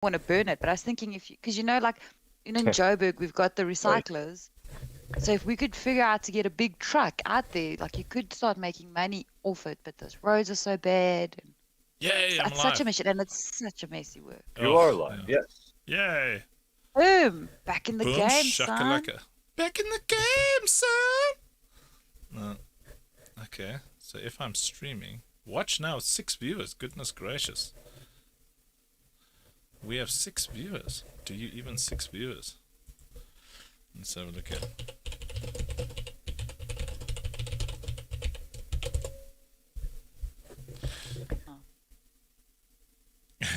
want to burn it, but I was thinking if you, because you know, like in Joburg, we've got the recyclers. So if we could figure out to get a big truck out there, like you could start making money off it, but those roads are so bad. And Yay, I'm it's alive. such a mission, and it's such a messy work. You are alive, yes. Yay. Boom! Back in the Boom, game, son. shakalaka. Back in the game, son! No. Okay, so if I'm streaming, watch now, 6 viewers, goodness gracious. We have 6 viewers. Do you even 6 viewers? Let's have a look at it.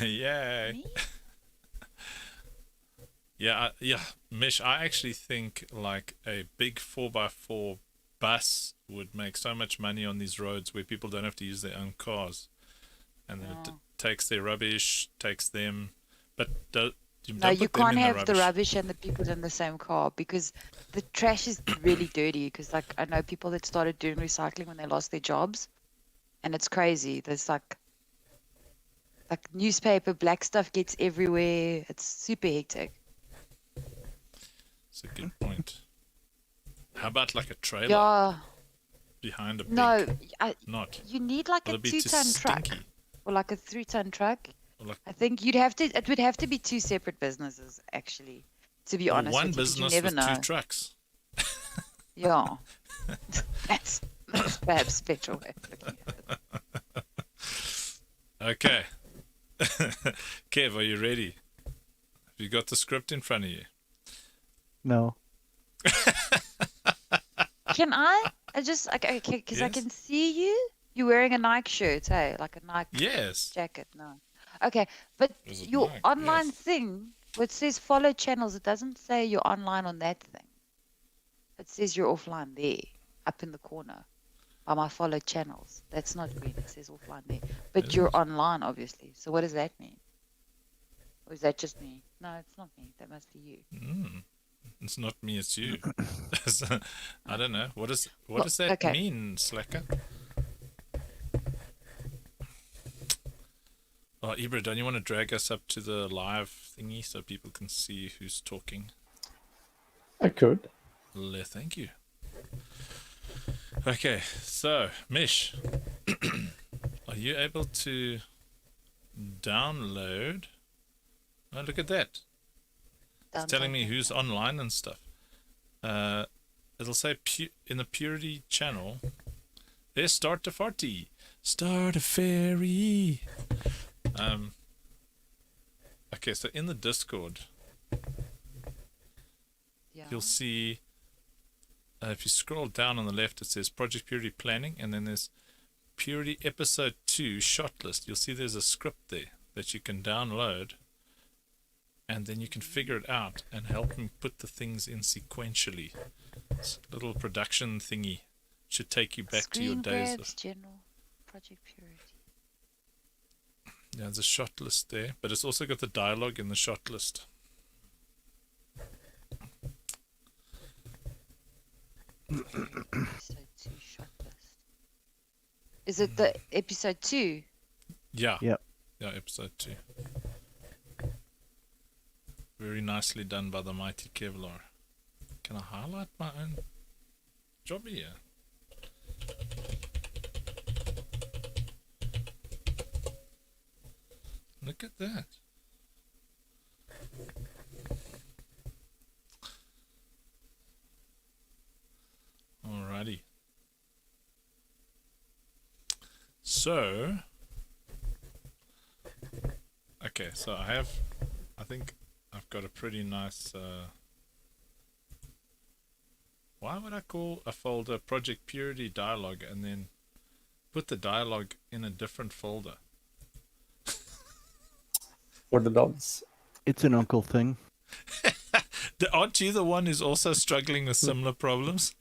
Yay! Me? Yeah, Mish, I actually think like a big 4x4 bus would make so much money on these roads where people don't have to use their own cars. And then it takes their rubbish, takes them, but no, you can't have the rubbish and the people in the same car because the trash is really dirty. Because like I know people that started doing recycling when they lost their jobs, and it's crazy. There's like newspaper, black stuff gets everywhere. It's super hectic. It's a good point. How about like a trailer? Yeah. Behind a big... No, not. You need like a 2-ton truck or like a 3-ton truck. Like, I think it would have to be 2 separate businesses actually, to be honest. One with you, business you never with know. 2 trucks. Yeah. that's perhaps a better way of looking at it. Okay. Kev, are you ready? Have you got the script in front of you? No. Can I just okay, because I can see you. You're wearing a Nike shirt, hey? Like a Nike jacket. No. Okay, but your Nike? online Yes. thing, it says follow channels. It doesn't say you're online on that thing. It says you're offline there, up in the corner, by my follow channels. That's not green. It says offline there. But you're online, obviously. So what does that mean? Or is that just me? No, it's not me. That must be you. It's not me, it's you. I don't know. What does that mean, Slacker? Oh, Ibra, don't you want to drag us up to the live thingy so people can see who's talking? I could. Thank you. Okay, so, Mish, are you able to download? Oh, look at that. It's telling me who's online and stuff. It'll say in the Purity channel, there's Start a Farty. Start a Fairy. Okay, so in the Discord, you'll see, if you scroll down on the left, it says Project Purity Planning, and then there's Purity Episode 2 Shot List. You'll see there's a script there that you can download, and then you can figure it out and help me put the things in sequentially. It's a little production thingy. Should take you back to your days of General Project Purity. Yeah, there's a shot list there, but it's also got the dialogue in the shot list. Episode 2 shot list. Is it the episode 2? Yeah. Yep. Yeah, episode 2. Very nicely done by the mighty Kevlar. Can I highlight my own job here? Look at that. Alrighty. So, okay, so I think I've got a pretty nice, why would I call a folder Project Purity Dialogue and then put the dialogue in a different folder? For the dogs. It's an uncle thing. Aren't you the one who's also struggling with similar problems?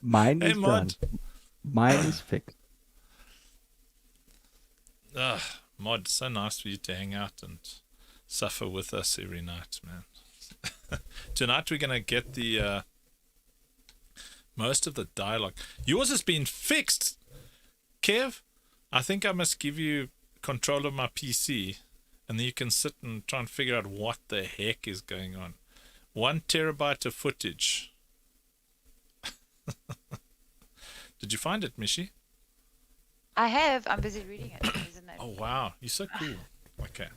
Mine Hey, is Mod. done. Mine is fixed. Mod, so nice for you to hang out and suffer with us every night, man. Tonight we're going to get the most of the dialogue. Yours has been fixed, Kev. I think I must give you control of my PC and then you can sit and try and figure out what the heck is going on. 1 terabyte of footage. Did you find it, Mishi? I have. I'm busy reading it. Isn't it? Oh wow, you're so cool. Okay,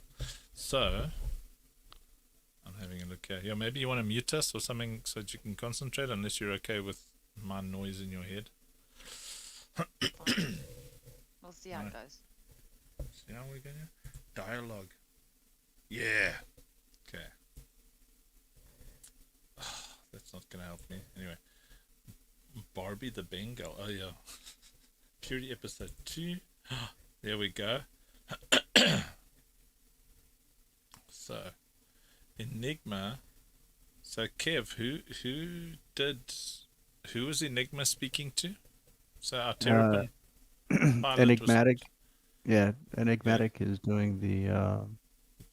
so I'm having a look here. Yeah, maybe you want to mute us or something so that you can concentrate, unless you're okay with my noise in your head. We'll see how it goes. See how we're going here? Dialogue. Yeah. Okay. That's not going to help me. Anyway. Barbie the Bengal. Oh, yeah. Purity episode 2. There we go. So, Enigma. So, Kev, who was Enigma speaking to? So, our Terrapin pilot Enigmatic. Yeah, Enigmatic is doing the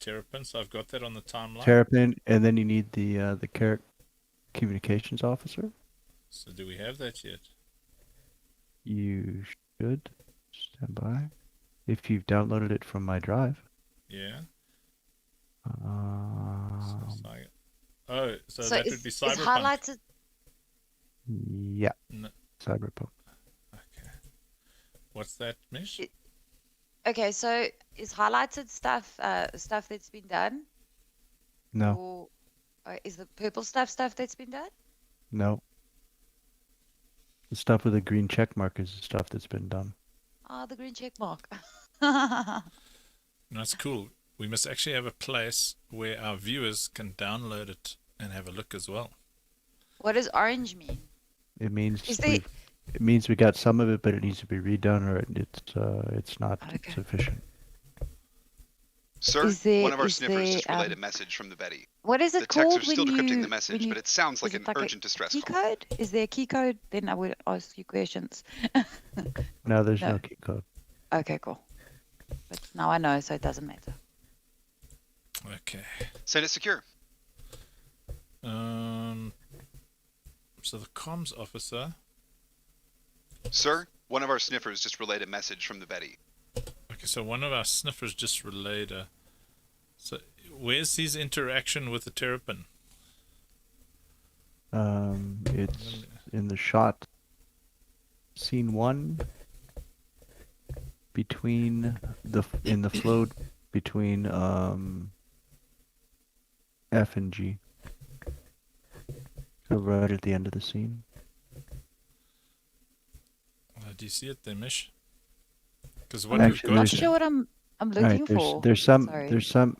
Terrapin, so I've got that on the timeline. Terrapin, and then you need the Carrick communications officer. So do we have that yet? You should stand by if you've downloaded it from my drive. Yeah. So So that would be it's Cyberpunk. highlighted. Yeah, No. Cyberpunk. Okay. What's that, Mish? Okay, so is highlighted stuff stuff that's been done, No, or is the purple stuff that's been done? no. The stuff with the green check mark is the stuff that's been done. Oh, the green check mark. No, that's cool. We must actually have a place where our viewers can download it and have a look as well. What does orange mean? It means Is there- it means we got some of it, but it needs to be redone, or it's not Okay. sufficient. Sir, Is there- one of our is sniffers just there, relayed a message from the Betty. What is The it texts called are still when decrypting you the message, when you, but it sounds like is it an like a urgent distress key call. code? Is there a key code? Then I would ask you questions. No, there's No. no key code. Okay, cool. But now I know, so it doesn't matter. Okay. Send it secure. So the comms officer. Sir, one of our sniffers just relayed a message from the Betty. Okay, so one of our sniffers just relayed a. So where's his interaction with the Terrapin? It's in the shot. Scene 1. Between in the float between F and G. So right at the end of the scene. Do you see it there, Mish? Because what Actually, we've Not got there's- sure what I'm Right, looking for. there's some Sorry. there's some.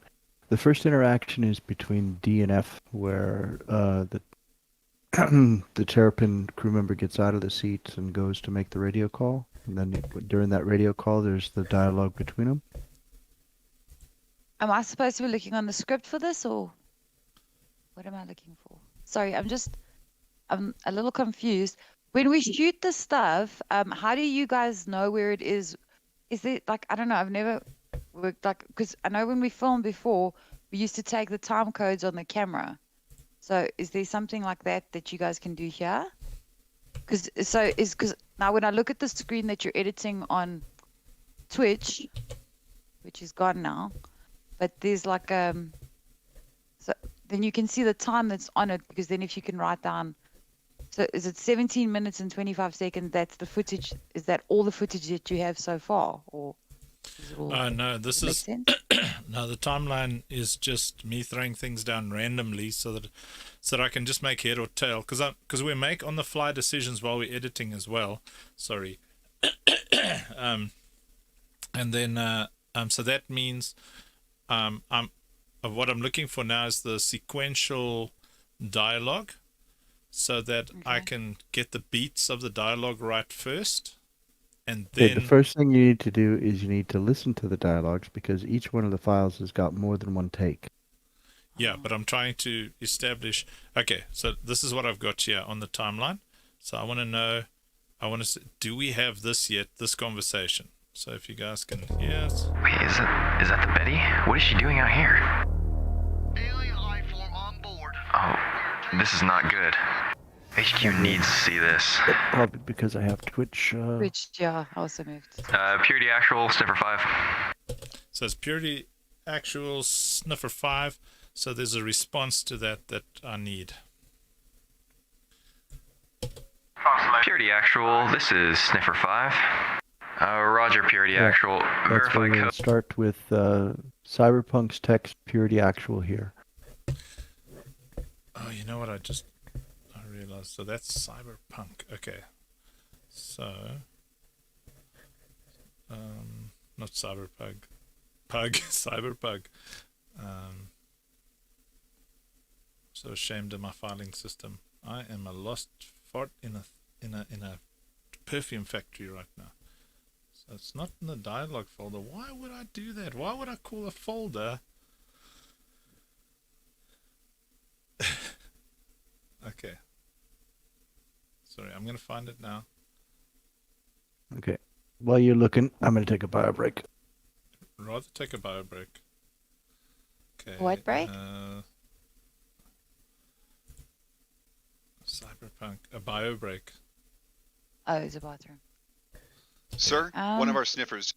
The first interaction is between D and F, where the the Terrapin crew member gets out of the seat and goes to make the radio call, and then during that radio call, there's the dialogue between them. Am I supposed to be looking on the script for this, or what am I looking for? Sorry, I'm a little confused. When we shoot the stuff, how do you guys know where it is? Is it like, I don't know, I've never worked like, because I know when we filmed before, we used to take the time codes on the camera. So is there something like that you guys can do here? Because now when I look at the screen that you're editing on Twitch, which is gone now, but there's like so then you can see the time that's on it, because then if you can write down, so is it 17 minutes and 25 seconds? That's the footage. Is that all the footage that you have so far, or is it all? no, this make is sense? no. The timeline is just me throwing things down randomly so that I can just make head or tail, because we make on the fly decisions while we're editing as well. Sorry. And then so that means what I'm looking for now is the sequential dialogue, so that I Okay. can get the beats of the dialogue right first, and Okay, then the first thing you need to do is you need to listen to the dialogues, because each one of the files has got more than one take. yeah, but I'm trying to establish. Okay, so this is what I've got here on the timeline. So I want to know. I want to. Do we have this yet? This conversation. So if you guys can hear us. Wait, is that the Betty? What is she doing out here? Alien life form on board. Oh, this is not good. HQ needs to see this. Probably because I have Twitch. Which, yeah, I also moved. Purity Actual, Sniffer 5. So it's Purity actual sniffer 5. So there's a response to that I need. Purity Actual, this is Sniffer 5. Roger, Purity Yeah, Actual. That's Verify where we'll code. start with Cyberpunk's text Purity Actual here. Oh, you know what? I realized. So that's Cyberpunk. Okay. So, not Cyberpug. Cyberpug. So ashamed of my filing system. I am a lost fart in a perfume factory right now. So it's not in the dialogue folder. Why would I do that? Why would I call a folder? Okay. Sorry, I'm gonna find it now. Okay. While you're looking, I'm going to take a bio break. Rather take a bio break. Okay. What break? Cyberpunk. A bio break. Oh, it's a bathroom. Sir, one of our sniffers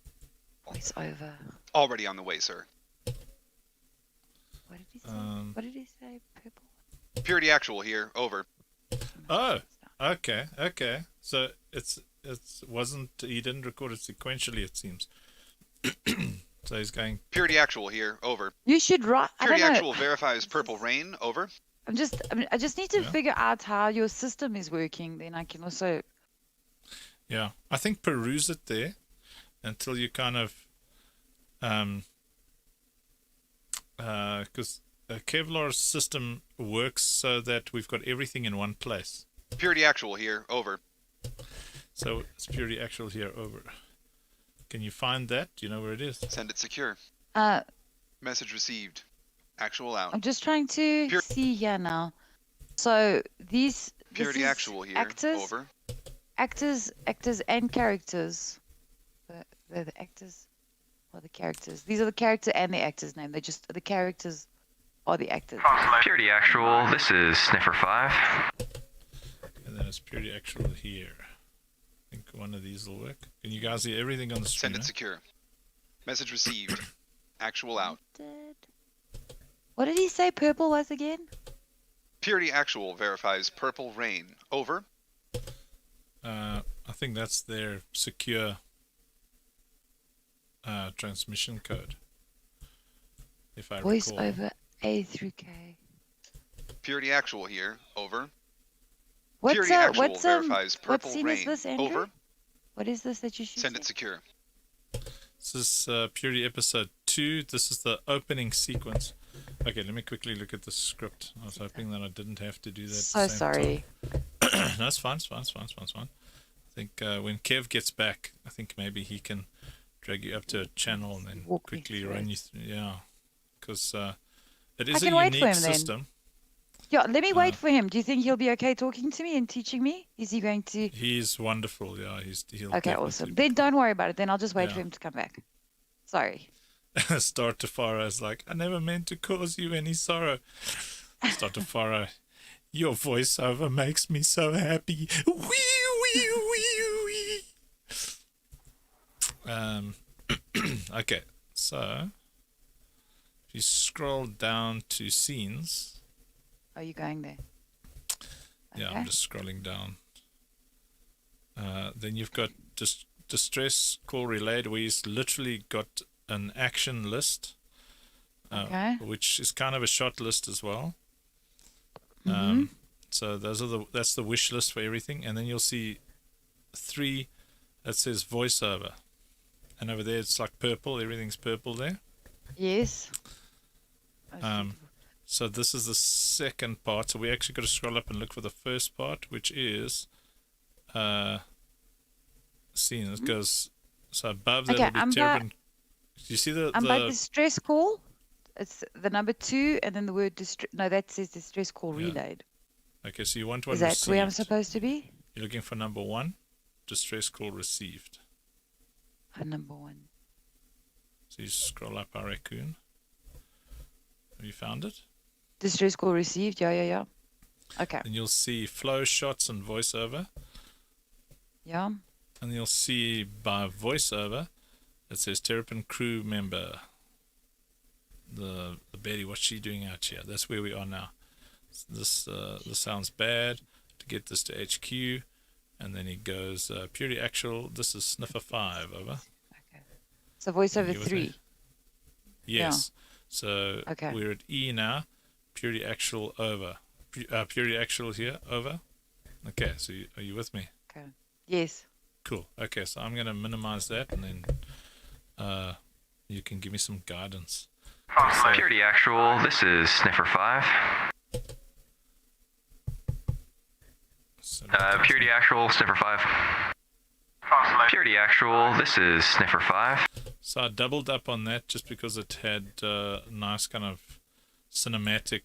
Voice over. already on the way, sir. What did he say? What did he say? Purple. Purity Actual here. Over. Oh, okay. So he didn't record it sequentially, it seems. So he's going. Purity Actual here. Over. You should write. I Purity don't know. Actual verifies Purple Rain. Over. I just need to Yeah. figure out how your system is working. Then I can also. Yeah, I think peruse it there until you kind of, because Kevlar's system works so that we've got everything in one place. Purity Actual here. Over. So it's Purity Actual here, over. Can you find that? Do you know where it is? Send it secure. Message received. Actual out. I'm just trying to Pure- see here now. So this Purity is Actual here. actors, Over. actors and characters. They're the actors or the characters. These are the character and the actor's name. They're just the characters are the actors. Purity Actual, this is Sniffer 5. And then it's Purity Actual here. I think one of these will work. Can you guys see everything on the screen? Send it secure. Message received. Actual out. What did he say purple was again? Purity Actual verifies Purple Rain. Over. I think that's their secure transmission code. If I Voice recall. over A through K. Purity Actual here. Over. What's Purity Actual what's verifies what Purple scene Rain. is this, Andrew? Over. What is this that you shoot? Send it secure. This is Purity episode 2. This is the opening sequence. Okay, let me quickly look at the script. I was hoping that I didn't have to do that. So at the same sorry. Time. No, it's fine. It's fine. I think when Kev gets back, I think maybe he can drag you up to a channel and then Walk me quickly through run it. you through. Yeah, because it is a can wait for unique him then. system. Yeah, let me wait for him. Do you think he'll be okay talking to me and teaching me? Is he going to? He's wonderful. Yeah, he'll Okay, definitely awesome. Then don't worry about it. Then I'll just wait for Yeah. him to come back. Sorry. Start to Farah is like, I never meant to cause you any sorrow. Start to Farah, your voiceover makes me so happy. Wee, wee, wee, wee. Okay, so if you scroll down to scenes, Are you going there? yeah, Okay. I'm just scrolling down. Then you've got distress call relayed, where you've literally got an action list, Okay. which is kind of a shot list as well. So that's the wish list for everything, and then you'll see 3 that says voiceover, and over there it's like purple. Everything's purple there. Yes. So this is the second part. So we actually got to scroll up and look for the first part, which is scene. It goes so above that. Okay, will be I'm Terrapin. Do you see the I'm by distress call. It's the number 2 and then the word distress. No, that says distress call Yeah. relayed. Okay, so you want one Is that where I'm received. supposed to be? You're looking for number 1, distress call received. Number 1. So you scroll up our raccoon. Have you found it? Distress call received. Yeah. Okay. And you'll see flow shots and voiceover. Yeah. And you'll see by voiceover, it says Terrapin crew member. the Betty, what's she doing out here? That's where we are now. This sounds bad. To get this to HQ, and then he goes purely actual. This is sniffer 5, over. Okay. So voiceover You with me? 3. Yes. So Okay. we're at E now. Purely actual, over. Purely actual here, over. Okay, so are you with me? Okay. Yes. Cool. Okay, so I'm going to minimize that, and then you can give me some guidance. Purity actual, this is sniffer 5. So Purity actual, sniffer 5. Purity actual, this is sniffer 5. So I doubled up on that just because it had a nice kind of cinematic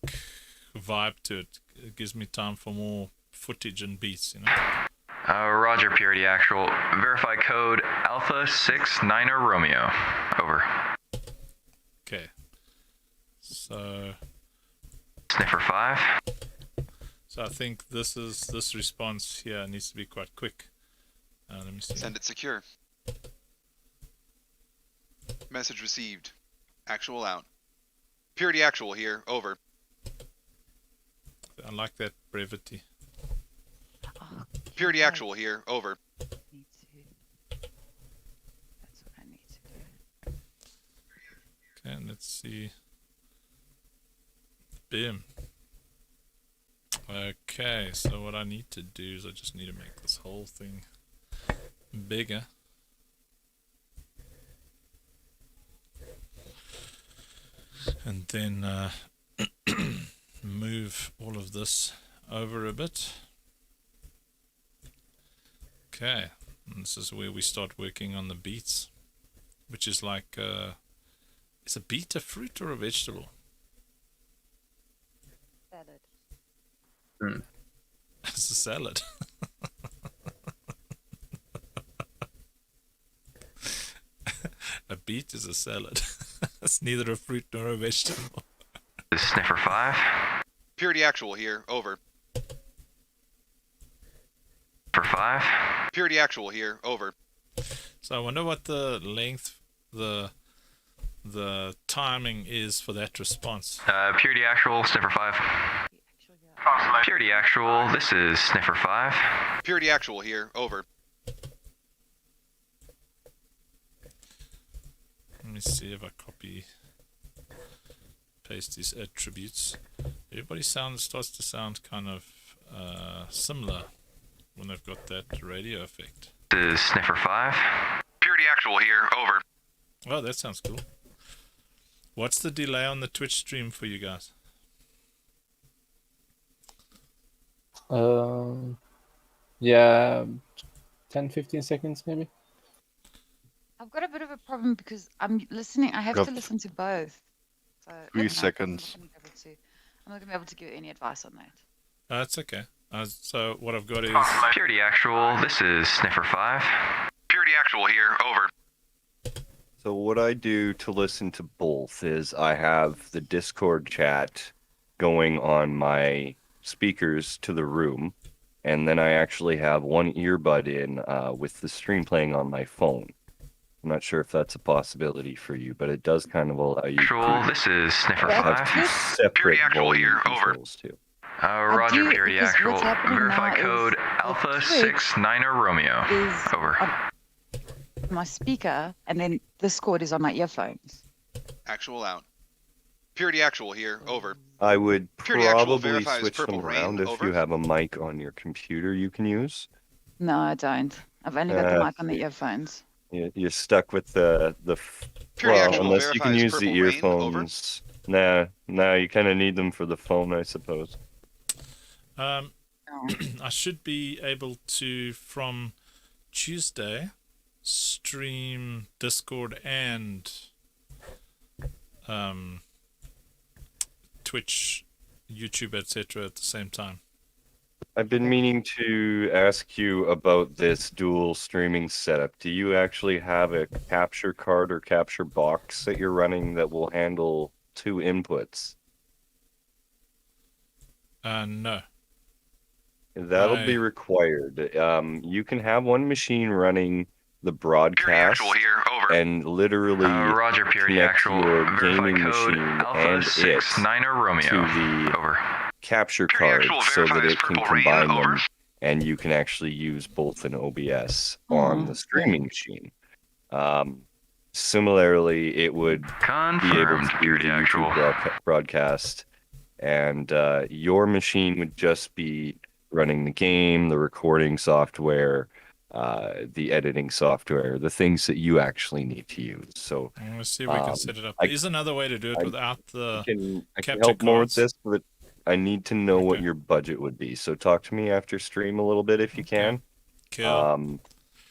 vibe to it. It gives me time for more footage and beats, you know. Roger, Purity actual. Verify code Alpha 69 Romeo. Over. Okay. So Sniffer 5. I think this response here needs to be quite quick. Let me see. Send it secure. Message received. Actual out. Purity actual here. Over. I like that brevity. Oh, Purity yes. actual here. Over. Need to. That's what I need to do. Okay, and let's see. Bim. Okay, so what I need to do is I just need to make this whole thing bigger. And then move all of this over a bit. Okay, and this is where we start working on the beets, which is like, is a beet a fruit or a vegetable? Salad. It's a salad. A beet is a salad. It's neither a fruit nor a vegetable. This is sniffer 5. Purity actual here. Over. For 5. Purity actual here. Over. So I wonder what the length, the timing is for that response. Purity actual, sniffer 5. Actually, yeah. Purity actual, this is sniffer 5. Purity actual here. Over. Let me see if I copy, paste these attributes. Everybody starts to sound kind of similar when they've got that radio effect. This is sniffer 5. Purity actual here. Over. Oh, that sounds cool. What's the delay on the Twitch stream for you guys? Yeah, 10-15 seconds maybe. I've got a bit of a problem because I'm listening. I have Yep. to listen to both. So, 3 seconds. I'm not going to be able to give any advice on that. That's okay. So what I've got is Purity actual, this is sniffer 5. Purity actual here. Over. So what I do to listen to both is I have the Discord chat going on my speakers to the room, and then I actually have one earbud in with the stream playing on my phone. I'm not sure if that's a possibility for you, but it does kind of allow you Actual, to this is sniffer That's have 5. two separate Purity actual volume here. Over. controls too. Roger, do, Purity because actual. what's happening Verify now is code the Alpha Twitch 69 Romeo. Is Over. on my speaker, and then Discord is on my earphones. Actual out. Purity actual here. Over. I would Purity actual probably verifies switch them purple rain. around if Over. you have a mic on your computer you can use. No, I don't. I've only got the mic on the earphones. You're stuck with the Purity well, actual unless you can verifies use the purple rain. Over. earphones. Nah, you kind of need them for the phone, I suppose. Oh. I should be able to from Tuesday stream Discord and Twitch, YouTube, etc. at the same time. I've been meaning to ask you about this dual streaming setup. Do you actually have a capture card or capture box that you're running that will handle 2 inputs? No. That'll be required. You can have one machine running the Purity broadcast actual here. Over. and literally Roger, Purity connect Actual. your Verify gaming code machine Alpha and it 69 Romeo. to the Over. capture Purity card Actual so that verifies it can Purple Rain, combine over. them, and you can actually use both in OBS on the streaming machine. Similarly, it would be able Confirmed, to do Purity the Actual. YouTube broadcast, and your machine would just be running the game, the recording software, the editing software, the things that you actually need to use. So I'm gonna see if we can set it up. I- There is another way to do it without I the can capture help more with cards. this, but I need to know what Okay. your budget would be. So talk to me after stream a little bit if you can. Cool.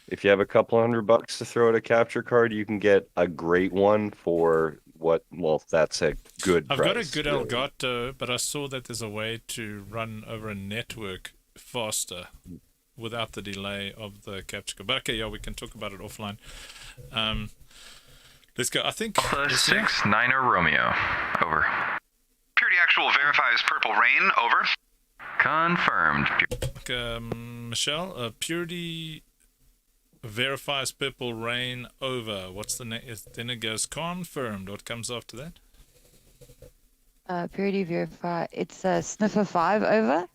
If you have a couple $100 to throw at a capture card, you can get a great one for what? Well, that's a good I've price. got a good really. Elgato, but I saw that there's a way to run over a network faster without the delay of the capture card. But okay, yeah, we can talk about it offline. Let's go. I think Alpha let's see. 69 Romeo. Over. Purity Actual verifies Purple Rain, over. Confirmed. Michelle, Purity verifies Purple Rain, over. What's the next? Then it goes confirmed. What comes after that? Purity verify. It's Sniffer 5, over.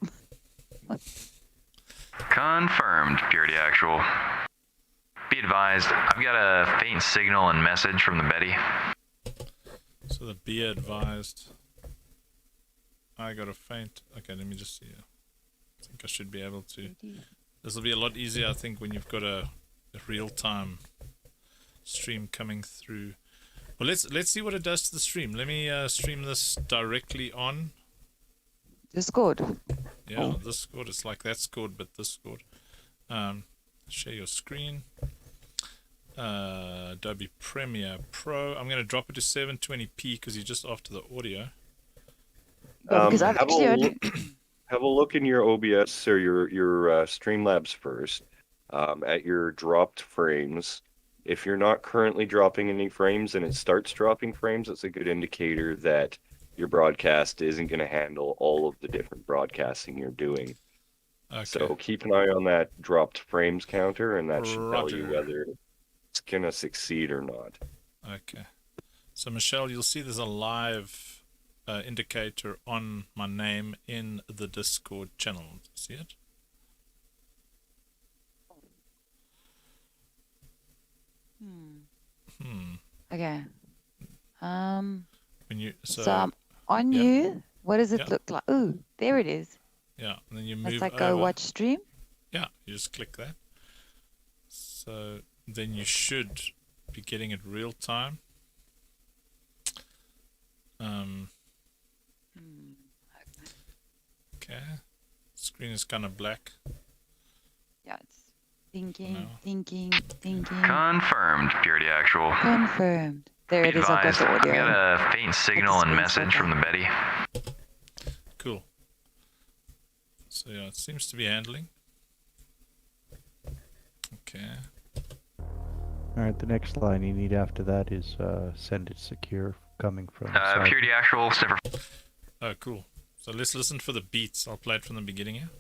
Confirmed, Purity Actual. Be advised, I've got a faint signal and message from the Betty. So the be advised. I got a faint. Okay, let me just see. I think I should be able to. This will be a lot easier, I think, when you've got a real-time stream coming through. Well, let's see what it does to the stream. Let me stream this directly on. Discord. Yeah, this scored. It's like that scored, but this scored. Share your screen. Adobe Premiere Pro. I'm going to drop it to 720p because you're just after the audio. Because I've actually heard. Have a look in your OBS or your Streamlabs first at your dropped frames. If you're not currently dropping any frames and it starts dropping frames, it's a good indicator that your broadcast isn't going to handle all of the different broadcasting you're doing. Okay. So keep an eye on that dropped frames counter, and that should tell you Roger. whether it's going to succeed or not. Okay. So, Michelle, you'll see there's a live indicator on my name in the Discord channel. See it? Okay. When you So I'm on yeah. you. What does it Yeah. look like? Ooh, there it is. yeah, and then you move It's like over. go watch stream. Yeah, you just click that. So then you should be getting it real time. Okay. Screen is kind of black. Yeah, it's thinking, No. thinking. Confirmed, Purity Actual. Confirmed. There Be it is. I've got advised, the I've audio. got a faint signal and screenshot message from the Betty. Cool. So yeah, it seems to be handling. Okay. All right, the next line you need after that is send it secure coming from Cyber. Purity Actual, Sniffer. Oh, cool. So let's listen for the beats. I'll play it from the beginning here.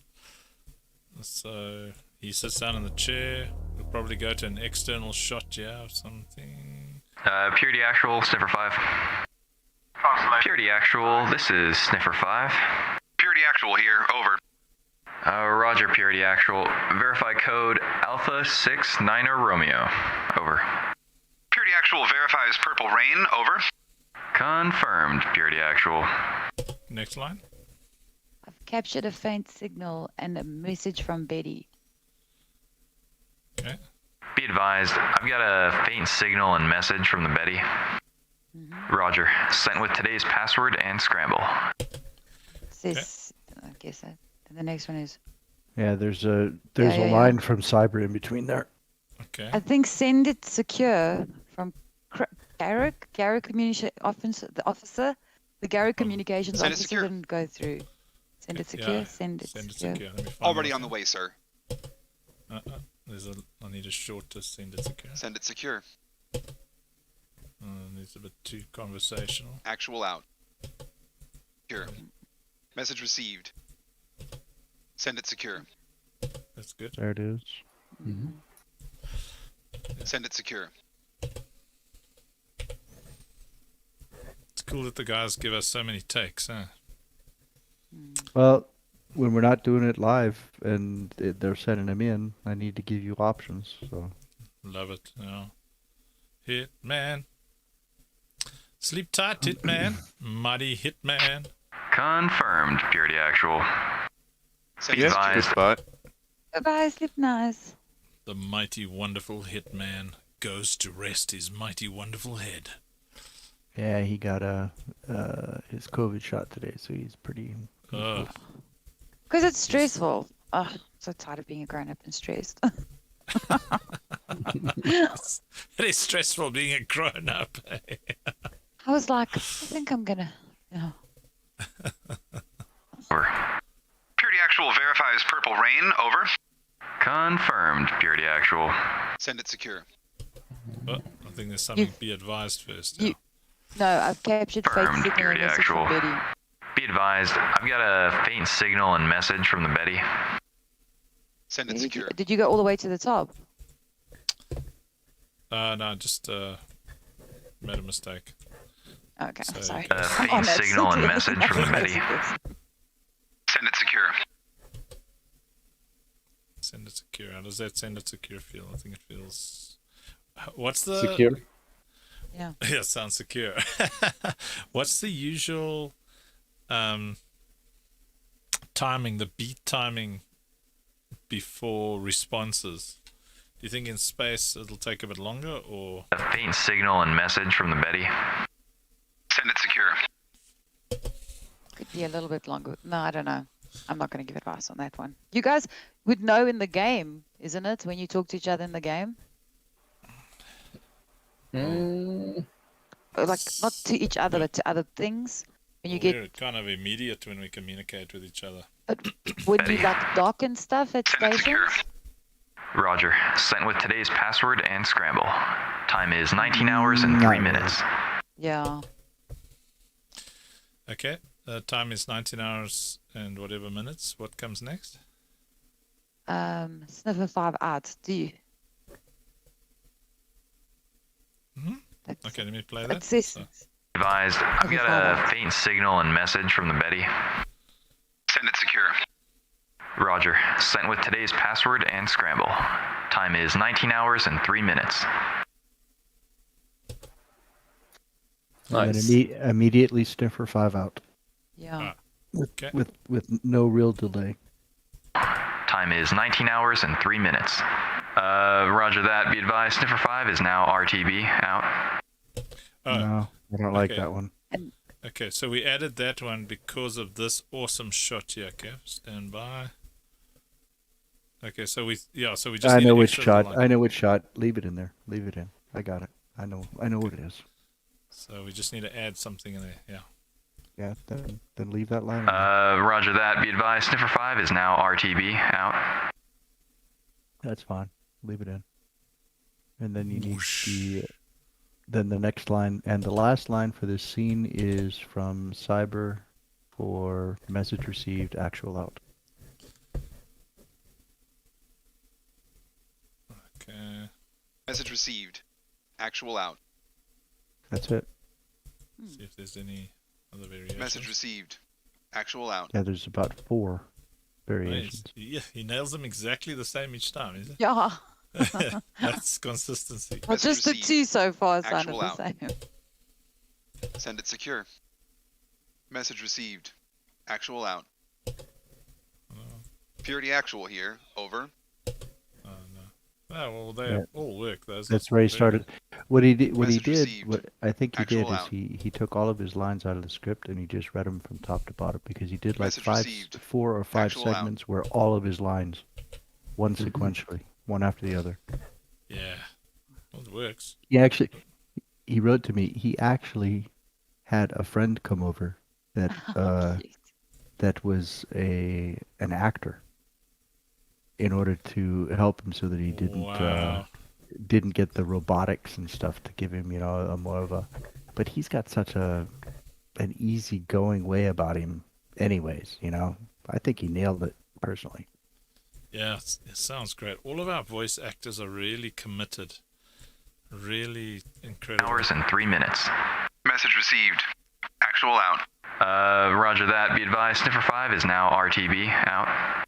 So he sits down in the chair. We'll probably go to an external shot, yeah, of something. Purity Actual, Sniffer 5. Purity Actual, this is Sniffer 5. Purity Actual here, over. Roger, Purity Actual. Verify code Alpha 69 Romeo. Over. Purity Actual verifies Purple Rain, over. Confirmed, Purity Actual. Next line. I've captured a faint signal and a message from Betty. Okay. Be advised, I've got a faint signal and message from the Betty. Roger. Sent with today's password and scramble. It says, I guess that. And the next one is, Yeah, there's a yeah. line from Cyber in between there. Okay. I think send it secure from Garrick Communication Officer, the Garrick Communications Send it Officer secure. didn't go through. Send it secure. Yeah, Send it secure. Let me find Already it. on the way, sir. I need a short to send it secure. Send it secure. It's a bit too conversational. Actual out. Secure. Message received. Send it secure. That's good. There it is. Send it secure. Cool that the guys give us so many takes, huh? Well, when we're not doing it live and they're sending them in, I need to give you options. So Love it. Yeah. Hitman. Sleep tight, Hitman. Mighty Hitman. Confirmed. Purity actual. Send Be it Yep, secure. good advised. spot. Goodbye, sleep nice. The mighty wonderful Hitman goes to rest his mighty wonderful head. yeah, he got his COVID shot today, so he's pretty. Oh, Because it's stressful. Oh, I'm so tired of being a grown up and stressed. it is stressful being a grown up. I was like, I think I'm gonna. Over. Purity Actual verifies Purple Rain. Over. Confirmed. Purity actual. Send it secure. Oh, I think there's something to be advised first. Yeah. No, I've captured fake Confirmed, signal and Purity message from actual. Betty. Be advised. I've got a faint signal and message from the Betty. Send it Did secure. you go all the way to the top? No, just made a mistake. Okay, So- sorry. A I'm faint honest. signal and message from the Betty. Send it secure. Send it secure. How does that send it secure feel? I think it feels. What's the Secure. Yeah. Yeah, sounds secure. What's the usual timing, the beat timing before responses? Do you think in space it'll take a bit longer, or A faint signal and message from the Betty. Send it secure. Could be a little bit longer. No, I don't know. I'm not going to give advice on that one. You guys would know in the game, isn't it? When you talk to each other in the game, Or, like not to each other, but to other things. When you we're get, kind of immediate when we communicate with each other? when you like dock and stuff at Send it secure. stations. Roger. Sent with today's password and scramble. Time is 19 hours and 3 minutes. Yeah. Okay. Time is 19 hours and whatever minutes. What comes next? Sniffer 5 out. Do you? Mhm. That's- Okay, let me play that. It says, So- Advised. I've Okay, got follow. a faint signal and message from the Betty. Send it secure. Roger. Sent with today's password and scramble. Time is 19 hours and 3 minutes. And Nice. then immediately sniffer 5 out yeah. Okay. with no real delay. Time is 19 hours and 3 minutes. Roger that. Be advised, Sniffer 5 is now RTB out. Oh, No, I don't like okay. that one. okay. So we added that one because of this awesome shot here. Okay, stand by. Okay, so we just. I need know an which extra shot. line. I know which shot. Leave it in there. Leave it in. I got it. I know what it is. So we just need to add something in there. Yeah. Yeah, then leave that line. in. Roger that. Be advised, Sniffer 5 is now RTB out. That's fine. Leave it in. And then you need then the next line and the last line for this scene is from Cyber for message received, actual out. Okay. Message received. Actual out. That's it. See if there's any other variations. Message received. Actual out. Yeah, there's about 4 Nice. variations. Yeah, he nails them exactly the same each time, is it? Yeah. That's consistency. Well, Message just the received. 2 so far sounded Actual the out. same. Send it secure. Message received. Actual out. Purity actual here. Over. Oh, no. Oh, well, they Yeah. all work. Those. That's where he started. What he did, Message received. what I think he did Actual is out. he took all of his lines out of the script and he just read them from top to bottom because he did like Message received. 4 or 5 Actual out. segments where all of his lines, one sequentially, one after the other. Yeah. Well, it works. He wrote to me. He actually had a friend come over that Cute. that was an actor in order to help him so that he Wow. didn't get the robotics and stuff to give him, a more of a. But he's got such an easygoing way about him, anyways. I think he nailed it personally. Yeah, it sounds great. All of our voice actors are really committed. Really incredible. Hours and 3 minutes. Message received. actual out. Roger that. Be advised, Sniffer 5 is now RTB out.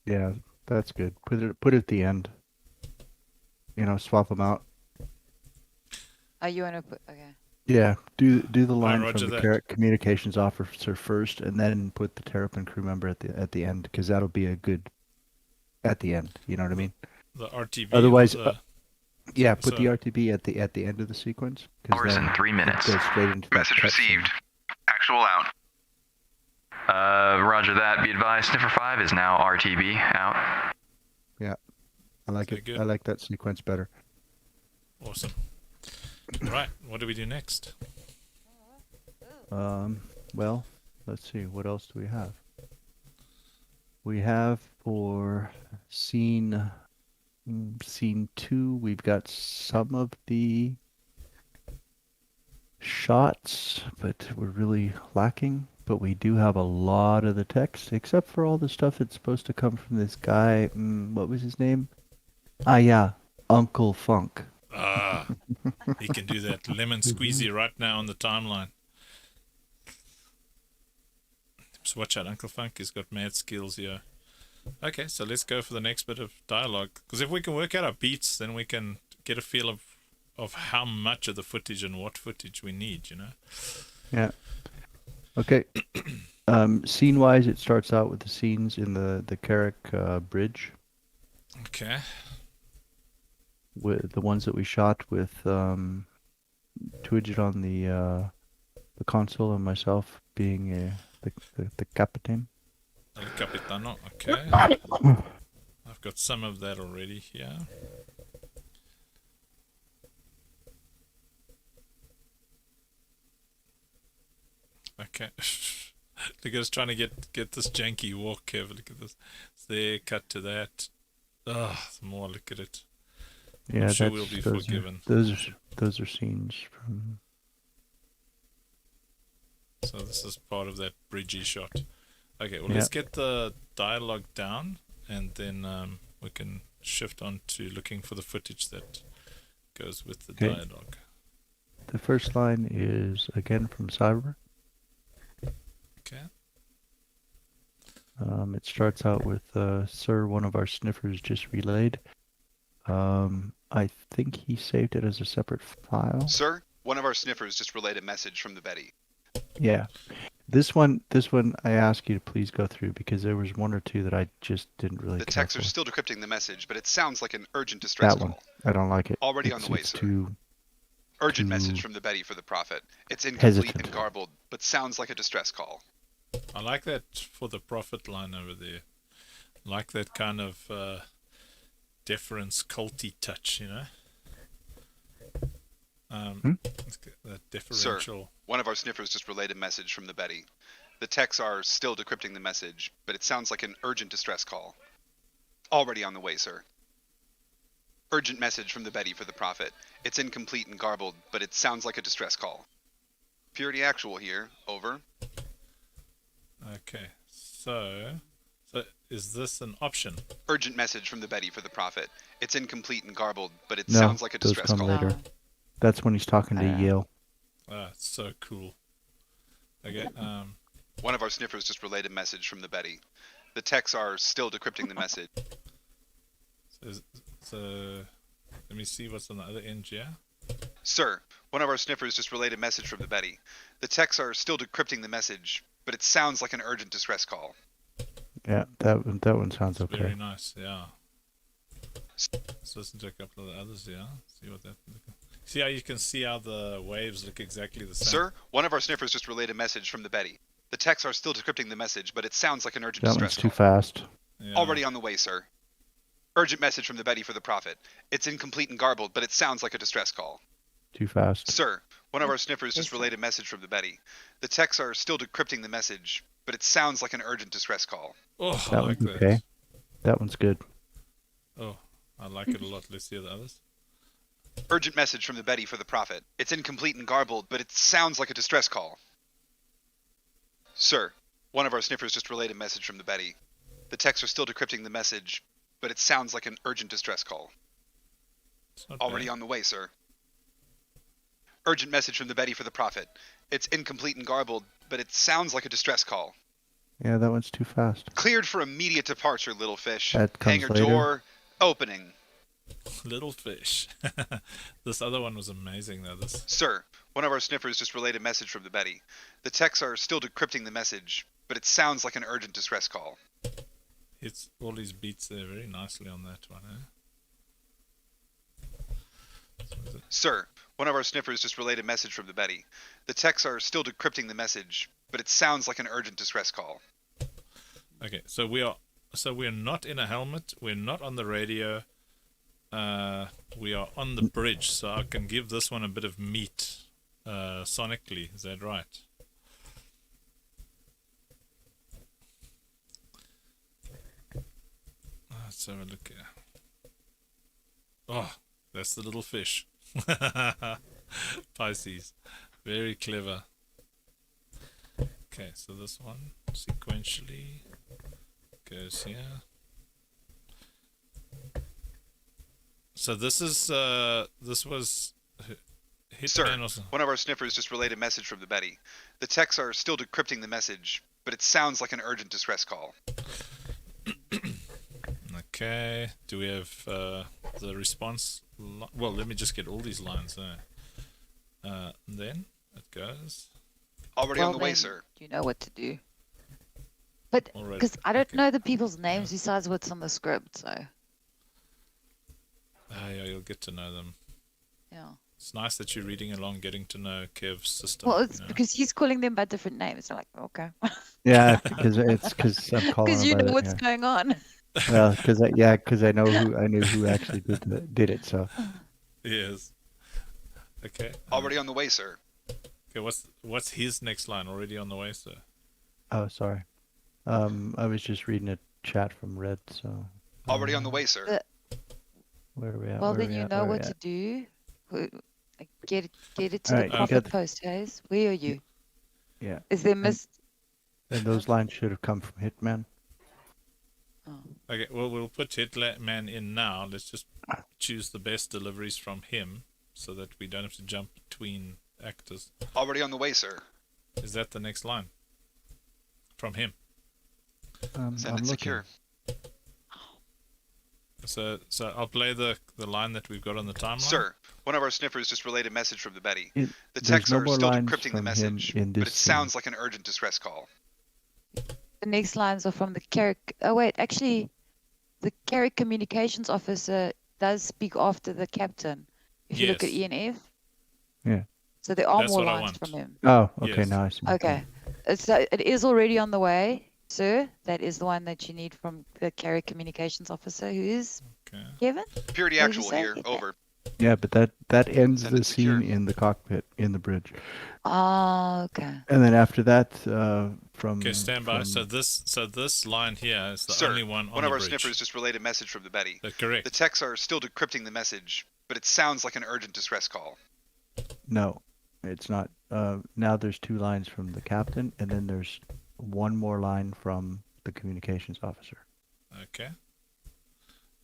Yeah, that's good. Put it at the end. You know, swap them out. Oh, you want to put? Okay. Yeah, do the line roger from the that. communications officer first, and then put the Terrapin crew member at the end, because that'll be a good at the end. You know what I mean? The RTB. Otherwise, the, yeah, put the so- RTB at the end of the sequence, because Hours then and 3 minutes. it goes straight into that Message cutscene. received. Actual out. Roger that. Be advised, Sniffer 5 is now RTB out. I like Okay, it. good. I like that sequence better. Awesome. Right, what do we do next? Well, let's see. What else do we have? We have for scene 2, we've got some of the shots, but we're really lacking. But we do have a lot of the text, except for all the stuff that's supposed to come from this guy. What was his name? Ah, yeah, Uncle Funk. Ah, he can do that lemon squeezy right now on the timeline. So watch out, Uncle Funk has got mad skills here. Okay, so let's go for the next bit of dialogue. Because if we can work out our beats, then we can get a feel of how much of the footage and what footage we need, you know? Yeah. Okay. Scene-wise, it starts out with the scenes in the Carrick Bridge, Okay. with the ones that we shot with Twidget on the console and myself being the captain. El Capitano, okay. I've got some of that already here. Okay. Look at us trying to get this janky walk, Kev. Look at this. It's there, cut to that. Some more, look at it. Yeah, sure that's, we'll be those forgiven. Those are scenes from. So this is part of that bridgy shot. Okay, well, Yeah. let's get the dialogue down, and then we can shift on to looking for the footage that goes with the Okay. dialogue. The first line is again from Cyber. Okay. It starts out with, "Sir, one of our sniffers just relayed." I think he saved it as a separate file. Sir, one of our sniffers just relayed a message from the Betty. Yeah. This one, I ask you to please go through, because there was one or two that I just didn't really The care texts are for. still decrypting the message, but it sounds like an urgent distress That one, call. I don't like it. Already on the way, It's sir. too Urgent too message from the Betty for the Prophet. It's incomplete hesitant. and garbled, but sounds like a distress call. I like that for the prophet line over there. I like that kind of deference, culty touch, you know? Let's get that deferential. One of our sniffers just relayed a message from the Betty. The texts are still decrypting the message, but it sounds like an urgent distress call. Already on the way, sir. Urgent message from the Betty for the Prophet. It's incomplete and garbled, but it sounds like a distress call. Purity Actual here. Over. Okay, so is this an option? Urgent message from the Betty for the Prophet. It's incomplete and garbled, but it No, sounds like a those distress come call. later. No. That's when he's talking to Yale. Ah, it's so cool. Okay, One of our sniffers just relayed a message from the Betty. The texts are still decrypting the message. so let me see what's on the other end, yeah? Sir, one of our sniffers just relayed a message from the Betty. The texts are still decrypting the message, but it sounds like an urgent distress call. Yeah, that one sounds It's okay. very nice, yeah. Let's listen to a couple of the others, yeah? See what that... See how you can see how the waves look exactly the same? Sir, one of our sniffers just relayed a message from the Betty. The texts are still decrypting the message, but it sounds like an urgent That one's distress too call. fast. Yeah. Already on the way, sir. Urgent message from the Betty for the Prophet. It's incomplete and garbled, but it sounds like a distress call. Too fast. Sir, one of our sniffers just Yes, relayed a message from the Betty. The texts are still decrypting the message, but it sounds like an urgent distress call. Oh, I That like one's that. okay. That one's good. Oh, I like it a lot. Let's hear the others. Urgent message from the Betty for the Prophet. It's incomplete and garbled, but it sounds like a distress call. Sir, one of our sniffers just relayed a message from the Betty. The texts are still decrypting the message, but it sounds like an urgent distress call. It's not Already bad. on the way, sir. Urgent message from the Betty for the Prophet. It's incomplete and garbled, but it sounds like a distress call. Yeah, that one's too fast. Cleared for immediate departure, little fish. That comes Hangar later. door opening. Little fish. This other one was amazing though. This. Sir, one of our sniffers just relayed a message from the Betty. The techs are still decrypting the message, but it sounds like an urgent distress call. Hits all these beats there very nicely on that one, eh? So is it- Sir, one of our sniffers just relayed a message from the Betty. The techs are still decrypting the message, but it sounds like an urgent distress call. Okay, so we are not in a helmet, we're not on the radio, we are on the bridge, so I can give this one a bit of meat sonically, is that right? Let's have a look here. Oh, that's the little fish. Pisces. Very clever. Okay, so this one sequentially goes here. So this is this was Sir, Hitman or something. one of our sniffers just relayed a message from the Betty. The techs are still decrypting the message, but it sounds like an urgent distress call. Okay, do we have the response? Well, let me just get all these lines there. Then it goes. Already Well, on the way, then sir. You know what to do. But Already. because I don't Okay. know the people's names besides what's on the script, so Yeah, you'll get to know them. yeah. It's nice that you're reading along, getting to know Kev's system. Well, it's you know? because he's calling them by different names. I'm like, okay, Yeah, because I'm calling because them you by know the- what's yeah. going on. Well, because I knew who actually did it. So Yes. Okay. Already on the way, sir. Okay. What's his next line? Already on the way, sir. oh, sorry. I was just reading a chat from Red. So Already on the way, sir. where are we at? Well, Where are then we you at? know Where are what we to at? do. Like, get it to Alright, the you profit got- post, Hayes. Where are you? Yeah, Is there missed? and those lines should have come from Hitman. Oh. Okay. Well, we'll put Hitman in now. Let's just choose the best deliveries from him, so that we don't have to jump between actors. Already on the way, sir. Is that the next line from him? Send I'm it looking. secure. So I'll play the line that we've got on the timeline. Sir, one of our sniffers just relayed a message from the Betty. The There's techs no are more still lines decrypting the from him message, in but this it scene. sounds like an urgent distress call. The next lines are from the Carrick. Oh wait, actually, the Carrick communications officer does speak after the captain. If you look at Yes. E and F. Yeah. So there are That's more what I lines want. from him. Oh, okay. Yes. Now I see. Okay. So it is already on the way, sir. That is the one that you need from the Carrick communications officer, who is Okay. Kevin. Purity What did you actual say? here. Over. Yeah, but that ends Send the it secure. scene in the cockpit in the bridge, Oh, okay. and then after that, from Okay, stand by. from- So this line here is the Sir, only one on one the of our bridge. sniffers just relayed a message from the Betty. Is that correct? The techs are still decrypting the message, but it sounds like an urgent distress call. No, it's not. Now there's two lines from the captain, and then there's one more line from the communications officer. Okay.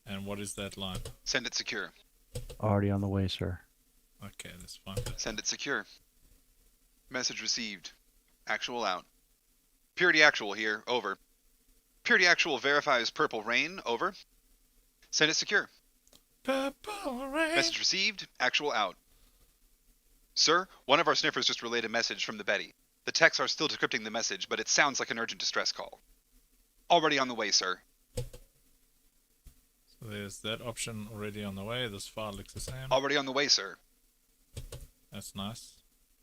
And what is that line? Send it secure. Already on the way, sir. Okay, let's find it. Send it secure. Message received. Actual out. Purity actual here. Over. Purity actual verifies purple rain. Over. Send it secure. Purple rain. Message received. Actual out. Sir, one of our sniffers just relayed a message from the Betty. The techs are still decrypting the message, but it sounds like an urgent distress call. Already on the way, sir. So there's that option already on the way. This file looks the same. Already on the way, sir. That's nice.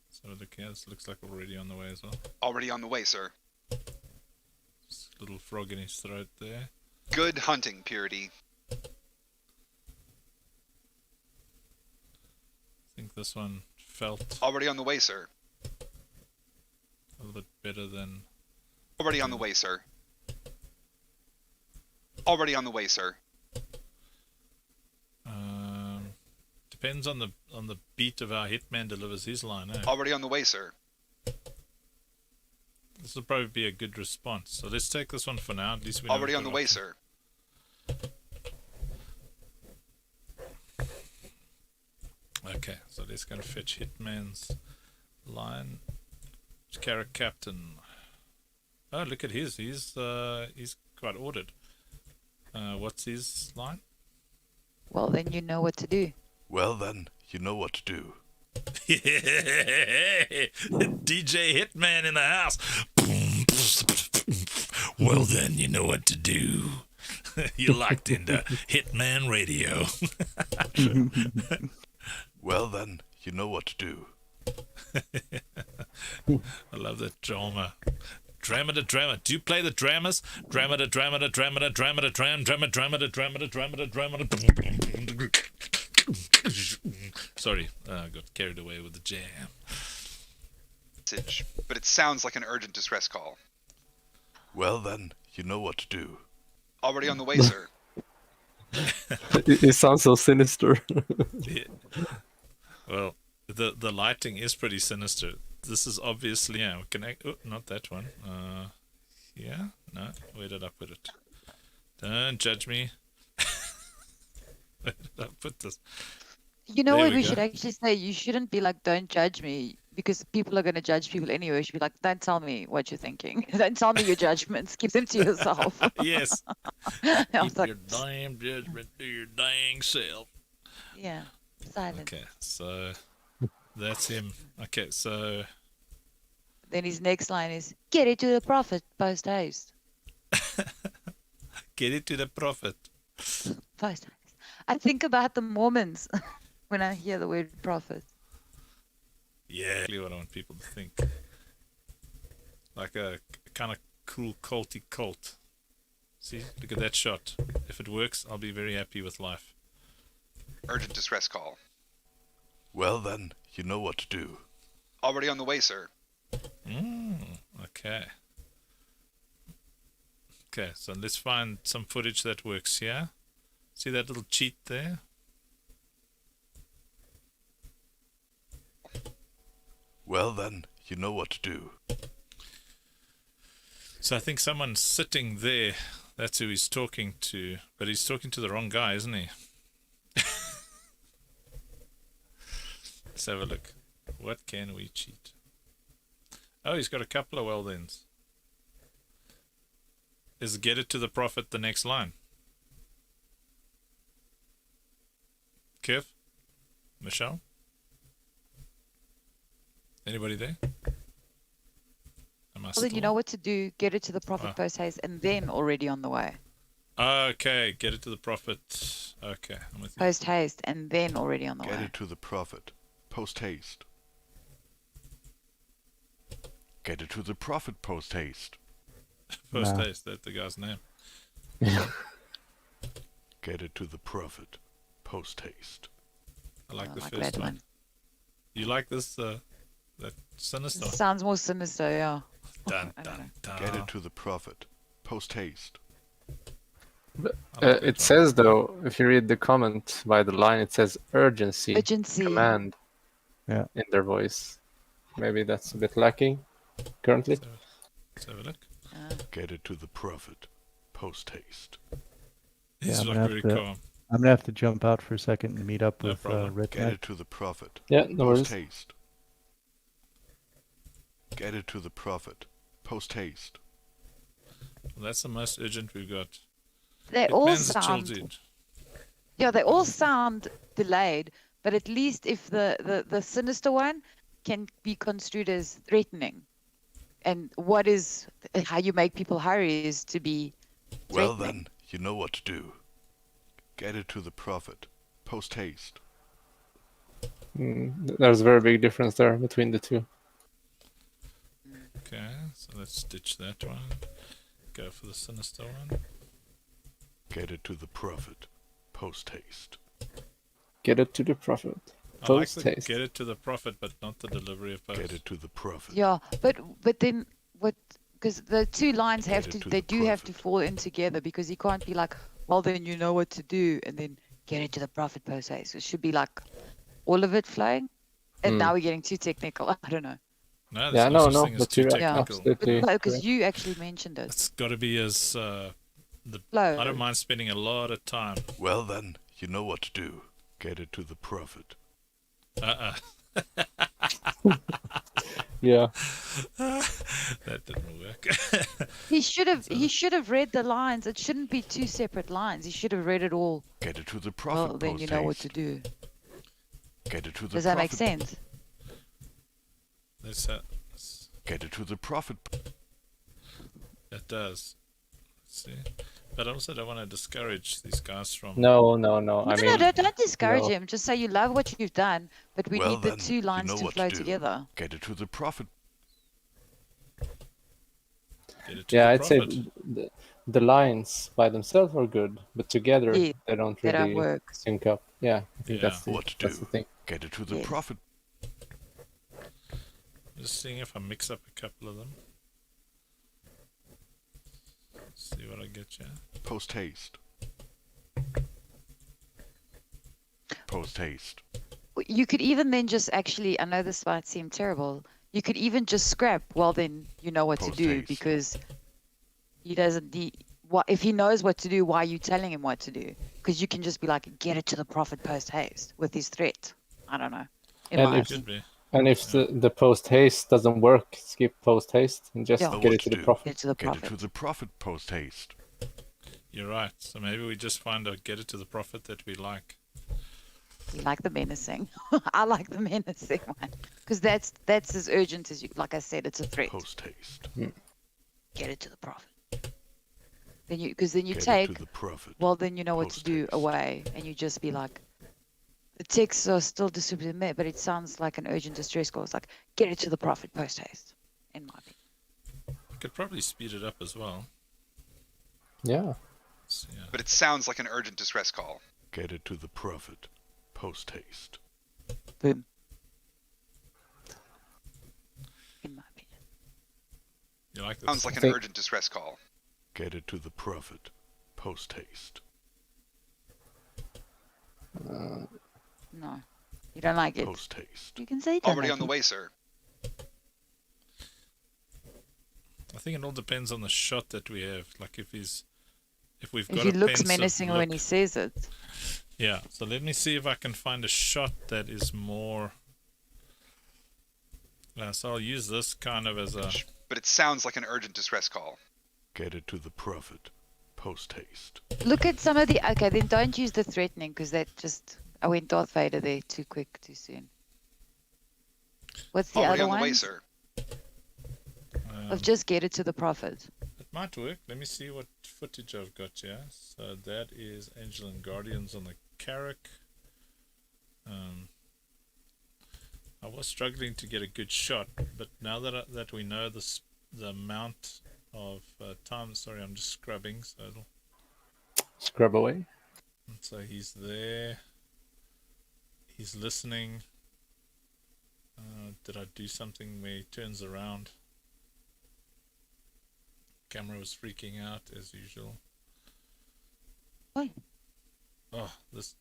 So look here, this looks like already on the way as well. Already on the way, sir. Just a little frog in his throat there. Good hunting, Purity. I think this one felt Already on the way, sir. a little bit better than... Already on the way, sir. Already on the way, sir. Depends on the beat of how Hitman delivers his line, eh? Already on the way, sir. This will probably be a good response. So let's take this one for now. At least we know Already we've on the got way, option. sir. Okay, so let's go and fetch Hitman's line. Carrot Captain. Oh, look at his. He's quite ordered. What's his line? Well, then you know what to do. Well, then, you know what to do. DJ Hitman in the house. Well, then, you know what to do. You're locked into Hitman Radio. Well, then, you know what to do. I love that drama. Drama to drama. Do you play the dramas? Drama to drama to drama to drama to drama to drama to drama to. Sorry, I got carried away with the jam. Message, but it sounds like an urgent distress call. Well, then, you know what to do. Already on the way, sir. It sounds so sinister. Yeah. Well, the lighting is pretty sinister. This is obviously not that one. Yeah, no. Where did I put it? Don't judge me. Where did I put this? You know There what we we go. should actually say? You shouldn't be like, don't judge me, because people are going to judge people anyway. You should be like, don't tell me what you're thinking. Don't tell me your judgments. Keep them to yourself. Yes. I Keep was like, your damn judgment to your dang self. yeah, silence. Okay, so that's him. Okay, so Then his next line is, get it to the prophet post haste. get it to the prophet. Post haste. I think about the Mormons when I hear the word prophet. Yeah, exactly what I want people to think. Like a kind of cool culty cult. See, look at that shot. If it works, I'll be very happy with life. Urgent distress call. Well, then, you know what to do. Already on the way, sir. Okay. Okay, so let's find some footage that works here. See that little cheat there? Well, then, you know what to do. So I think someone's sitting there. That's who he's talking to. But he's talking to the wrong guy, isn't he? Let's have a look. What can we cheat? Oh, he's got a couple of well-thens. Is get it to the prophet the next line? Kev? Michelle? Anybody there? Am I Well, then you still- know what to do. Get it to the prophet post haste, and then already on the way. Okay, get it to the prophet. Okay, I'm with you. Post haste, and then already on the Get way. it to the prophet. Post haste. Get it to the prophet. Post haste. Post No. haste, that's the guy's name. Get it to the prophet. Post haste. I like I the like first that one. one. You like this, that sinister one? Sounds more sinister, yeah. Dun, I don't dun, dun. Get it to the prophet. Post haste. I like that one. It says, though, if you read the comment by the line, it says urgency, Urgency. command Yeah. in their voice. Maybe that's a bit lacking currently. Let's have a look. Get it to the prophet. Post haste. He's I'm like gonna very have to- calm. I'm gonna have to jump out for a second and meet up No with problem. Red Get Knight. it to the prophet. Yeah, no Post worries. haste. Get it to the prophet. Post haste. Well, that's the most urgent we've got. They all Hitman's a chill sound, dude. yeah, they all sound delayed, but at least if the sinister one can be construed as threatening, and what is how you make people hurry is to be Well, threatening. then, you know what to do. Get it to the prophet. Post haste. There's a very big difference there between the two. Okay, so let's stitch that one. Go for the sinister one. Get it to the prophet. Post haste. Get it to the prophet. I like Post the haste. get it to the prophet, but not the delivery of post. Get it to the prophet. Yeah, but then what? Because the two lines have Get to, it to they the do have to prophet. fall in together, because you can't be like, well, then you know what to do, and then get it to the prophet per se. So it should be like all of it flowing. And now we're getting too technical. I don't know. No, Yeah, there's no, such no, thing as but too you're technical. absolutely Because correct. you actually mentioned it. It's got to be as Flow. I don't mind spending a lot of time. Well, then, you know what to do. Get it to the prophet. Yeah. That didn't work. He should have read the lines. It shouldn't be two separate lines. He should have read it all. Get it to the prophet Well, then post you know what to haste. do. Get it to the Does that make prophet. sense? Let's, Get it to the prophet. it does. Let's see. But I also don't want to discourage these guys from. No. I No, mean, don't discourage no. him. Just say you love what you've done, but we Well, need the then, two you lines know to what flow to do. together. Get it to the prophet. Get it to Yeah, the I'd say prophet. the lines by themselves are good, but together Yeah, they don't they don't really work. sync up. Yeah, I think Yeah. What to that's the do. thing. Get it to the Yes. prophet. Just seeing if I mix up a couple of them. Let's see what I get you. Post haste. Post haste. You could even then just actually, I know this might seem terrible, you could even just scrap, well, then you know what to do, Post-haste. because he doesn't, if he knows what to do, why are you telling him what to do? Because you can just be like, get it to the prophet post haste with his threat. I don't know. In And my if- Could opinion. be. And if the post haste doesn't work, skip post haste and just Yeah. Know get what it to to the do. prophet. Get it to the Get it to prophet. the prophet post haste. You're right. So maybe we just find a get it to the prophet that we like. We like the menacing. I like the menacing one. Because that's as urgent as you, like I said, it's a threat. Post haste. Get it to the prophet. Because then you Get take, it to the prophet. well, then you know what to do Post-haste. away, and you just be like, the texts are still distributed there, but it sounds like an urgent distress call. It's like, get it to the prophet post haste, in my opinion. We could probably speed it up as well. Yeah. So, yeah. But it sounds like an urgent distress call. Get it to the prophet post haste. Boom. In my opinion. You like this? Sounds like an think- urgent distress call. Get it to the prophet post haste. No. You don't like it. Post haste. You can say you don't Already like on the it. way, sir. I think it all depends on the shot that we have. Like if we've If got he a looks pensive menacing when look. he says it. Yeah. So let me see if I can find a shot that is more. So I'll use this kind of as a. But it sounds like an urgent distress call. Get it to the prophet post haste. Look at some of the. Okay, then don't use the threatening, because that just. I went Darth Vader there too quick, too soon. What's the Already other on the way, one? sir. Of just get it to the prophet. It might work. Let me see what footage I've got here. So that is Angel and Guardians on the Carrack. I was struggling to get a good shot, but now that we know the amount of time, sorry, I'm just scrubbing, so Scrub away. so he's there. He's listening. Did I do something where he turns around? Camera was freaking out as usual. Oi. Oh,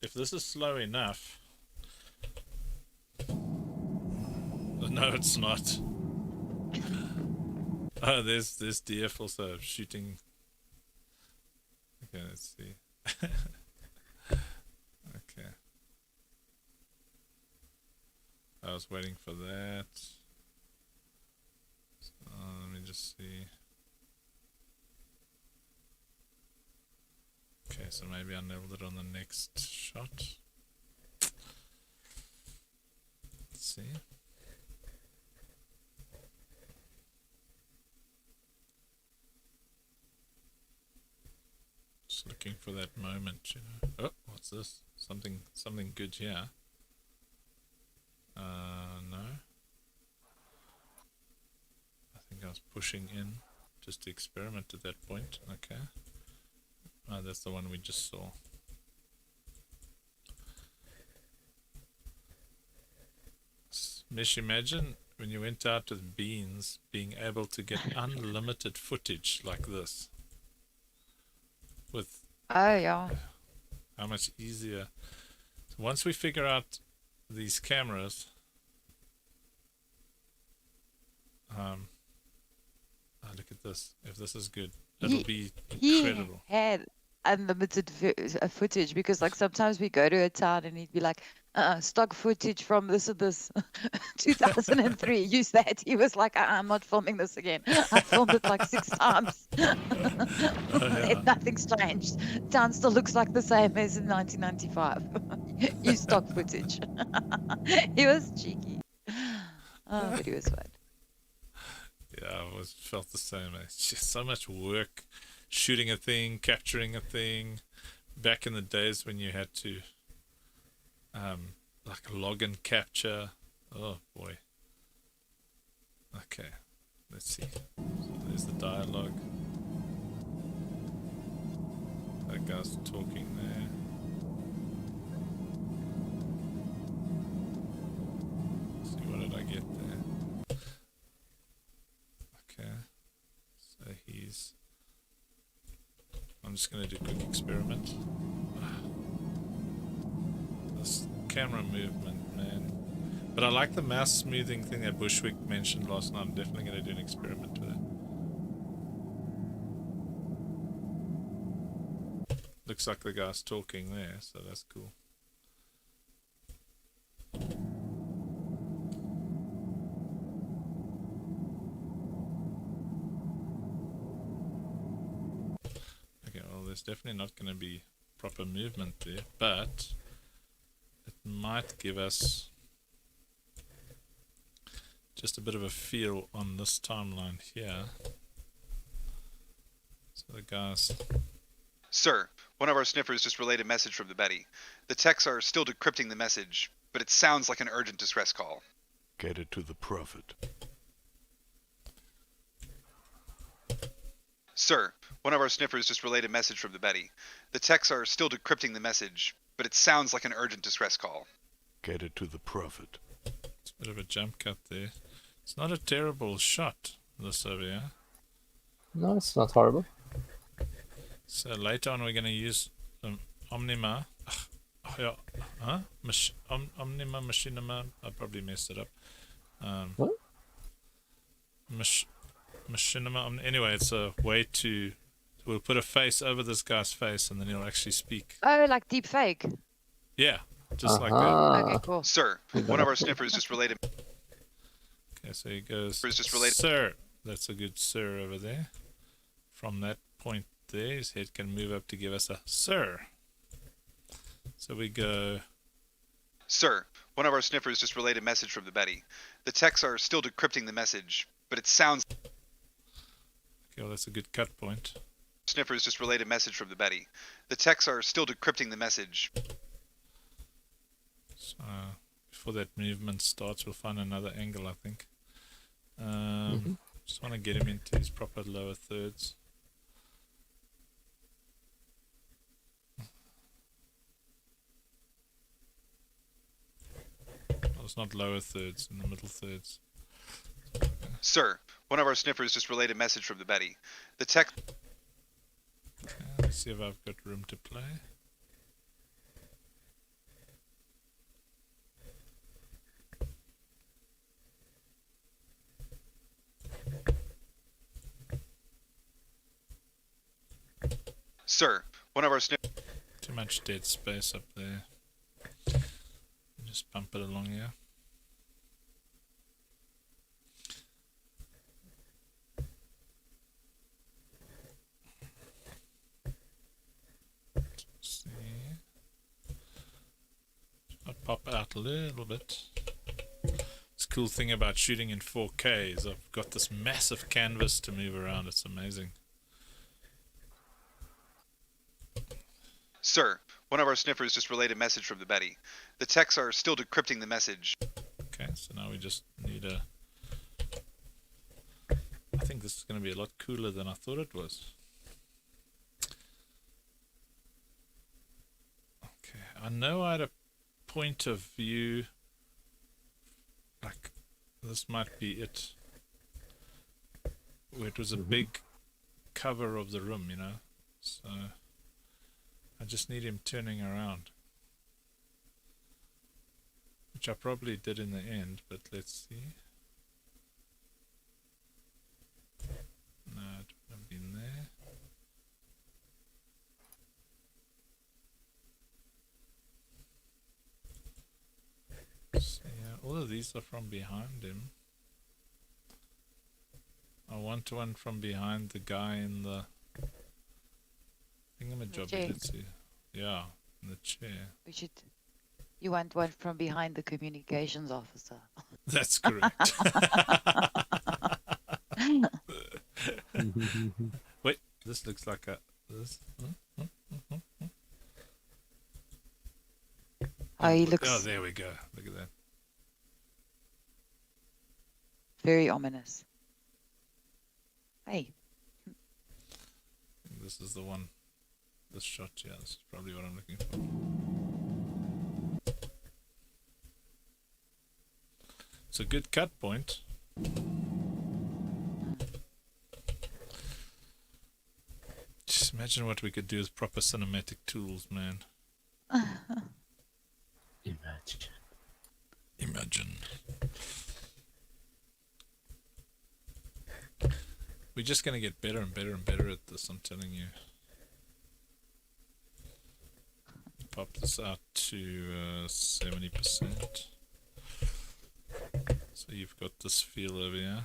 if this is slow enough. No, it's not. Oh, there's DF also shooting. Okay, let's see. Okay. I was waiting for that. Let me just see. Okay, so maybe I nailed it on the next shot. Let's see. Just looking for that moment, you know. Oh, what's this? Something good here. No. I think I was pushing in just to experiment at that point. Okay. Oh, that's the one we just saw. Mish, imagine when you went out with beans being able to get unlimited footage like this. With Oh, yeah. how much easier. So once we figure out these cameras, oh, look at this. If this is good, it'll be He incredible. had unlimited footage, because like sometimes we go to a town and he'd be like, stock footage from this or this 2003, use that. He was like, I'm not filming this again. I filmed it like 6 times. Nothing's changed. Town still looks like the same as in 1995. Use stock footage. He was cheeky. Oh, but he was fun. Yeah, I always felt the same. It's just so much work shooting a thing, capturing a thing. Back in the days when you had to like log and capture. Oh boy. Okay, let's see. So there's the dialogue. That guy's talking there. Let's see, what did I get there? Okay, so he's... I'm just going to do a quick experiment. This camera movement, man. But I like the mouse smoothing thing that Bushwick mentioned last night. I'm definitely going to do an experiment with it. Looks like the guy's talking there, so that's cool. Okay, well, there's definitely not going to be proper movement there, but it might give us just a bit of a feel on this timeline here. So the guys... Sir, one of our sniffers just relayed a message from the Betty. The techs are still decrypting the message, but it sounds like an urgent distress call. Get it to the prophet. Sir, one of our sniffers just relayed a message from the Betty. The techs are still decrypting the message, but it sounds like an urgent distress call. Get it to the prophet. It's a bit of a jump cut there. It's not a terrible shot, this over here. No, it's not horrible. So later on we're going to use Omnima. Omnima, Machinima. I probably messed it up. What? Machinima. Anyway, it's a way to... We'll put a face over this guy's face and then he'll actually speak. Oh, like deep fake. Yeah, just like that. Okay, cool. Sir, one of our sniffers just relayed a... Okay, so he goes, just related. sir. That's a good sir over there. From that point there, his head can move up to give us a sir. So we go... Sir, one of our sniffers just relayed a message from the Betty. The techs are still decrypting the message, but it sounds... Okay, well, that's a good cut point. Sniffers just relayed a message from the Betty. The techs are still decrypting the message. So, before that movement starts, we'll find another angle, I think. Just want to get him into his proper lower thirds. Well, it's not lower thirds, in the middle thirds. Sir, one of our sniffers just relayed a message from the Betty. The tech... Okay, let's see if I've got room to play. Sir, one of our sniffers... Too much dead space up there. Just bump it along here. See. I'll pop out a little bit. This cool thing about shooting in 4K is I've got this massive canvas to move around. It's amazing. Sir, one of our sniffers just relayed a message from the Betty. The techs are still decrypting the message. Okay, so now we just need a... I think this is going to be a lot cooler than I thought it was. Okay, I know I had a point of view... Like, this might be it. Where it was a big cover of the room, you know? So... I just need him turning around. Which I probably did in the end, but let's see. No, it wouldn't have been there. these are from behind him. I want one from behind the guy in the thingamajobby. chair. Let's see. Yeah, in the chair. You want one from behind the communications officer. That's correct. Wait, this looks like a this. Oh, he looks Oh, there we go. Look at that. very ominous. Hey, This is the one. This shot, yeah, this is probably what I'm looking for. It's a good cut point. Just imagine what we could do with proper cinematic tools, man. Imagine. We're just gonna get better and better and better at this, I'm telling you. Pop this out to 70%. So you've got this feel over here.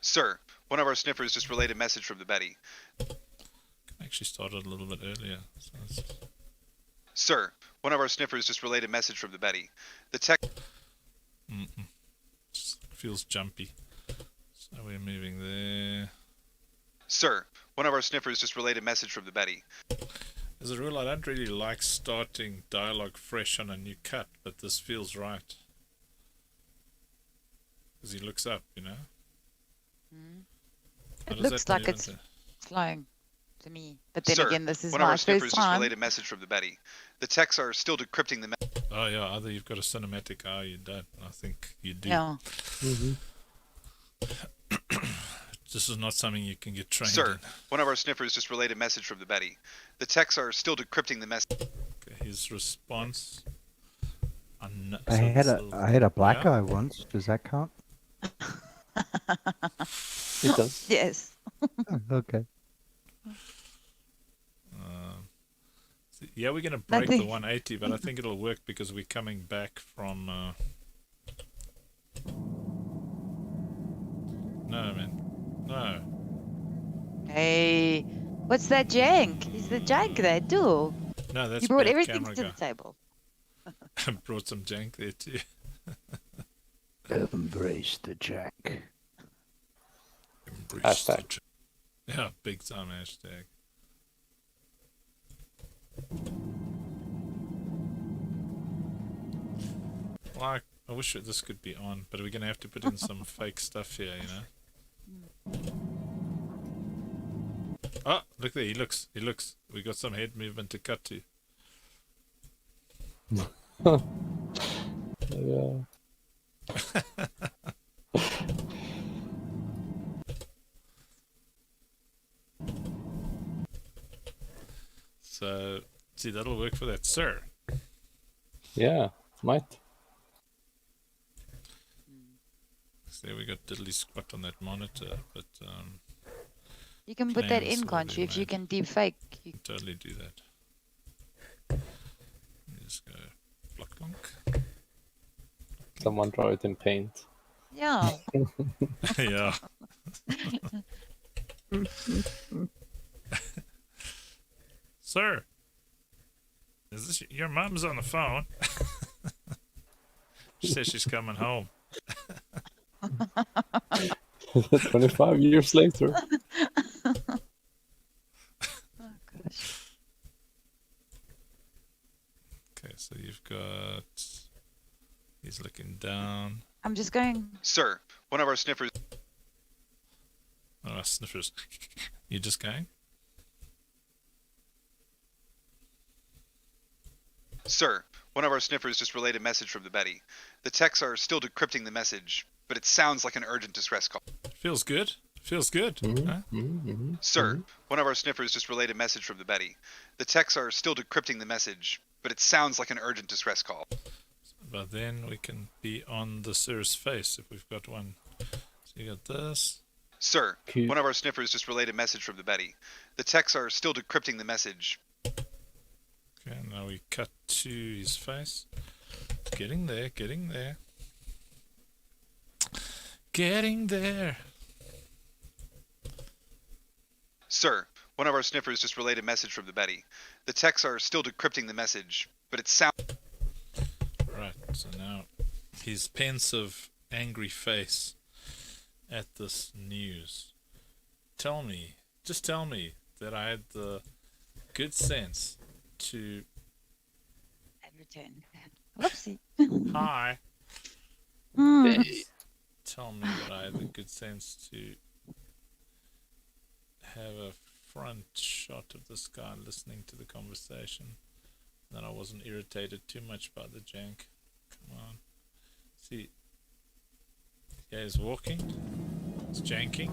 Sir, one of our sniffers just relayed a message from the Betty. Actually started a little bit earlier. So Sir, one of our sniffers just relayed a message from the Betty. The tech. just feels jumpy. So we're moving there. Sir, one of our sniffers just relayed a message from the Betty. As a rule, I don't really like starting dialogue fresh on a new cut, but this feels right. Because he looks up, you know? How it does looks that like move it's into- flowing to me. But then Sir, again, this is one of my our sniffers first just time. relayed a message from the Betty. The techs are still decrypting the message. Oh yeah, either you've got a cinematic eye or you don't. I think you do. Yeah. This is not something you can get trained Sir, in. one of our sniffers just relayed a message from the Betty. The techs are still decrypting the message. Okay, his response. I had a black Yeah? eye once. Does that count? It does. Yes. Oh, okay. Yeah, we're gonna break the Nothing. 180, but I think it'll work because we're coming back from. No, man. No. Hey, what's that jank? Is the jank there too? No, that's You brought bad everything camera to the guy. table. I brought some jank there too. Embrace the jack. Embrace Hashtag. the j- Yeah, big time hashtag. Like, I wish this could be on, but we're gonna have to put in some fake stuff here, you know. Oh, look there, he looks. We got some head movement to cut to. Yeah. So, see, that'll work for that, sir. Yeah, might. So there we got diddly squat on that monitor, but You can put that Claims in, can't you? If you made. can deep fake. You... totally do that. Let me just go block lonk. Someone draw it in paint. Yeah. Yeah. Sir, is this your mom's on the phone? She says she's coming home. 25 years later. Oh, gosh. Okay, so you've got. He's looking down. I'm just going. Sir, one of our sniffers. Oh, sniffers. You just going? Sir, one of our sniffers just relayed a message from the Betty. The techs are still decrypting the message, but it sounds like an urgent distress call. Feels good. Feels good. Huh? Sir, one of our sniffers just relayed a message from the Betty. The techs are still decrypting the message, but it sounds like an urgent distress call. But then we can be on the sir's face if we've got one. So you got this. Sir, Cute. one of our sniffers just relayed a message from the Betty. The techs are still decrypting the message. Okay, now we cut to his face. Getting there, getting there. Getting there. Sir, one of our sniffers just relayed a message from the Betty. The techs are still decrypting the message, but it sounds... Right, so now his pensive, angry face at this news. Tell me, just tell me that I had the good sense to... And return. Whoopsie. Hi. Hmm. Tell me that I had the good sense to have a front shot of this guy listening to the conversation. That I wasn't irritated too much by the jank. Come on. See. Yeah, he's walking. He's janking.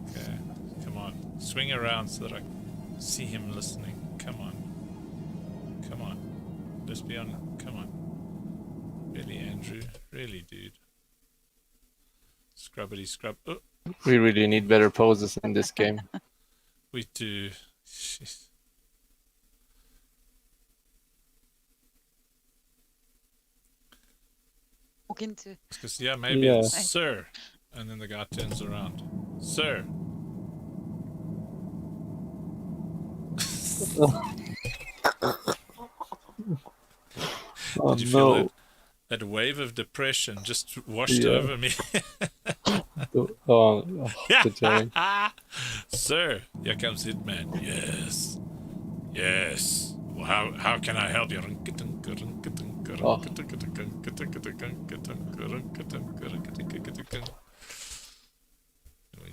Okay. Come on. Swing around so that I see him listening. Come on. Come on. Let's be on. Come on. Really, Andrew? Really, dude? Scrubbity scrub. Oh, We really need better poses in this game. we do. Jeez. Walk into. Because, yeah, maybe Yeah. it's sir. And then the guy turns around. Sir. Oh Did you feel no. that wave of depression just washed Yeah. over me? Oh, the jank. Sir, here comes Hitman. Yes. Yes. Well, how can I help you? Oh. We need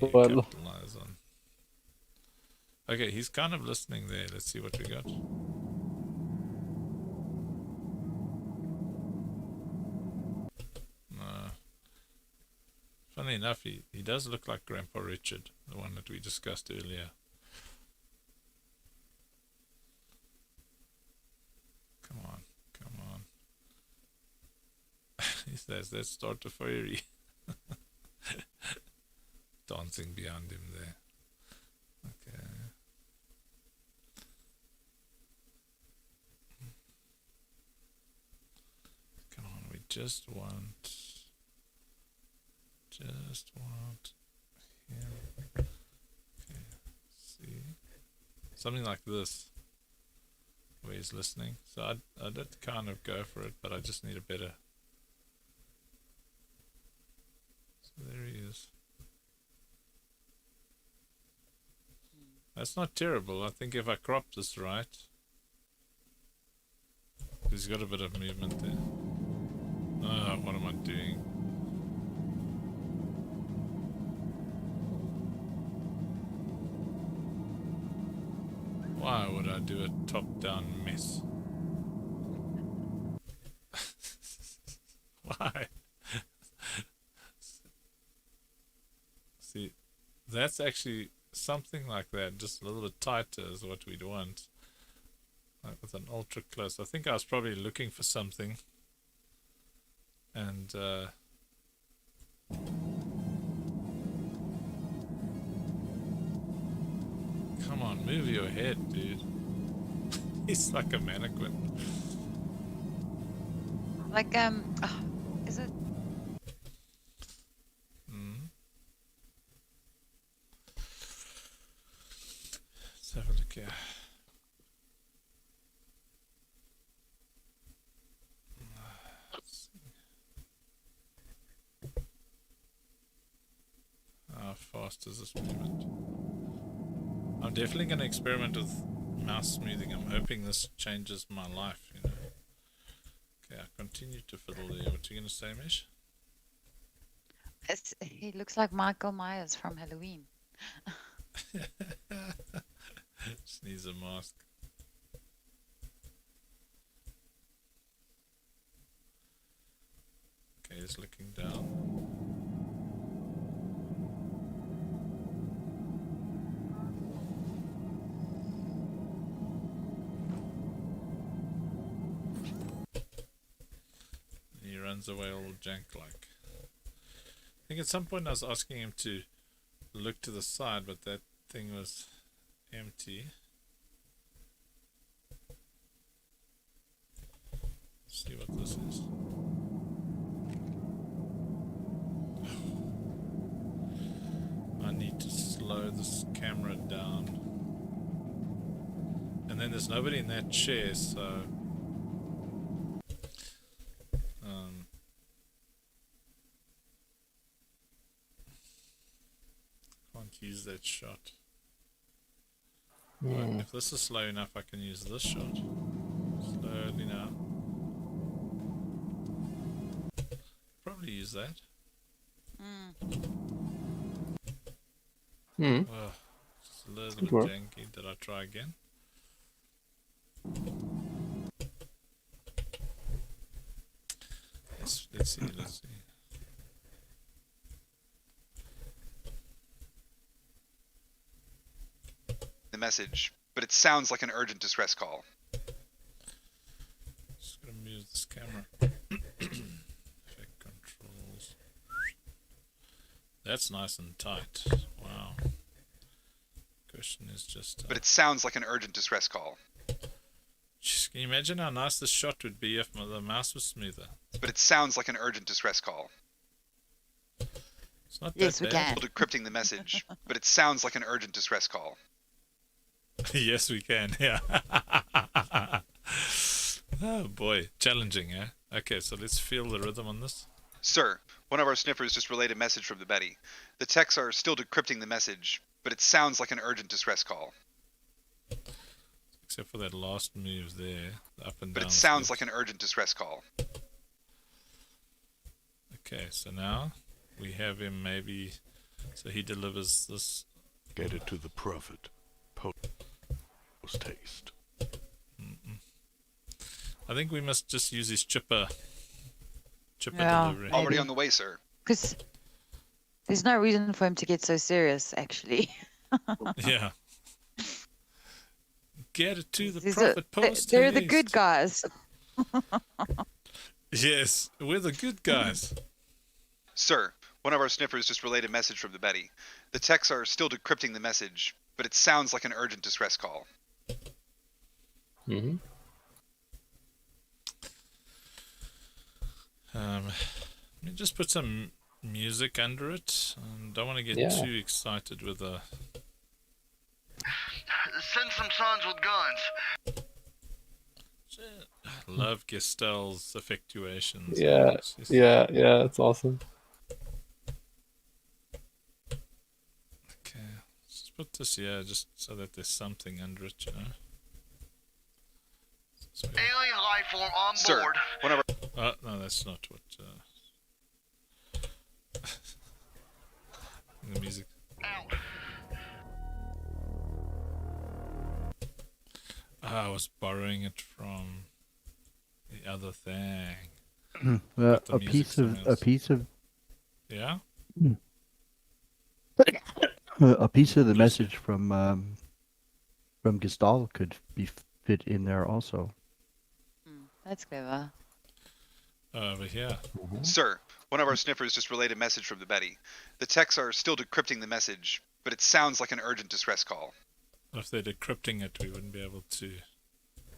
to Well. capitalize on. Okay, he's kind of listening there. Let's see what we got. Funny enough, he does look like Grandpa Richard, the one that we discussed earlier. Come on, come on. He says, let's start the fiery. Dancing behind him there. Okay. Come on, we just want him. Okay, see. Something like this. Where he's listening. So I did kind of go for it, but I just need a better. So there he is. That's not terrible. I think if I crop this right, he's got a bit of movement there. Oh, what am I doing? Why would I do a top-down mess? Why? See, that's actually something like that, just a little bit tighter is what we'd want. Like with an ultra close. I think I was probably looking for something. And, come on, move your head, dude. He's like a mannequin. Like, is it? Let's have a look here. Let's see. How fast is this movement? I'm definitely going to experiment with mouse smoothing. I'm hoping this changes my life, you know. Okay, I continue to fiddle there. What are you going to say, Mish? He looks like Michael Myers from Halloween. Just needs a mask. Okay, he's looking down. He runs away all jank-like. I think at some point I was asking him to look to the side, but that thing was empty. see what this is. I need to slow this camera down. And then there's nobody in that chair, so can't use that shot. Right, if this is slow enough, I can use this shot. Slowly now. Probably use that. Oh, just a little bit janky. Did I try again? Let's see. The message, but it sounds like an urgent distress call. Just gonna move this camera. Effect controls. That's nice and tight. Wow. Question is just. But it sounds like an urgent distress call. Jeez, can you imagine how nice this shot would be if the mouse was smoother? But it sounds like an urgent distress call. It's not Yes, that we bad. can. Decrypting the message, but it sounds like an urgent distress call. Yes, we can. Yeah. Oh boy, challenging, eh? Okay, so let's feel the rhythm on this. Sir, one of our sniffers just relayed a message from the Betty. The techs are still decrypting the message, but it sounds like an urgent distress call. Except for that last move there, the up and But down. it sounds steps. like an urgent distress call. Okay, so now we have him maybe. So he delivers this. Get it to the prophet. Post haste. I think we must just use his chipper Yeah, delivery. maybe. Already on the way, sir. Because there's no reason for him to get so serious, actually. Yeah. Get it to the These prophet post. they're the good haste. guys. Yes, we're the good guys. Sir, one of our sniffers just relayed a message from the Betty. The techs are still decrypting the message, but it sounds like an urgent distress call. Let me just put some music under it. Don't want to get too excited with the. Send some sons with guns. Love Gestel's effectuations. Yeah, it's awesome. Okay, let's put this here just so that there's something under it, you know. Alien life form on Sir, board. one of our Oh, no, that's not what. The music. Out. I was borrowing it from the other thing. A the piece music of Yeah? a piece of the message from Gestalt could be fit in there also. That's clever. Over here. Sir, one of our sniffers just relayed a message from the Betty. The techs are still decrypting the message, but it sounds like an urgent distress call. If they're decrypting it, we wouldn't be able to.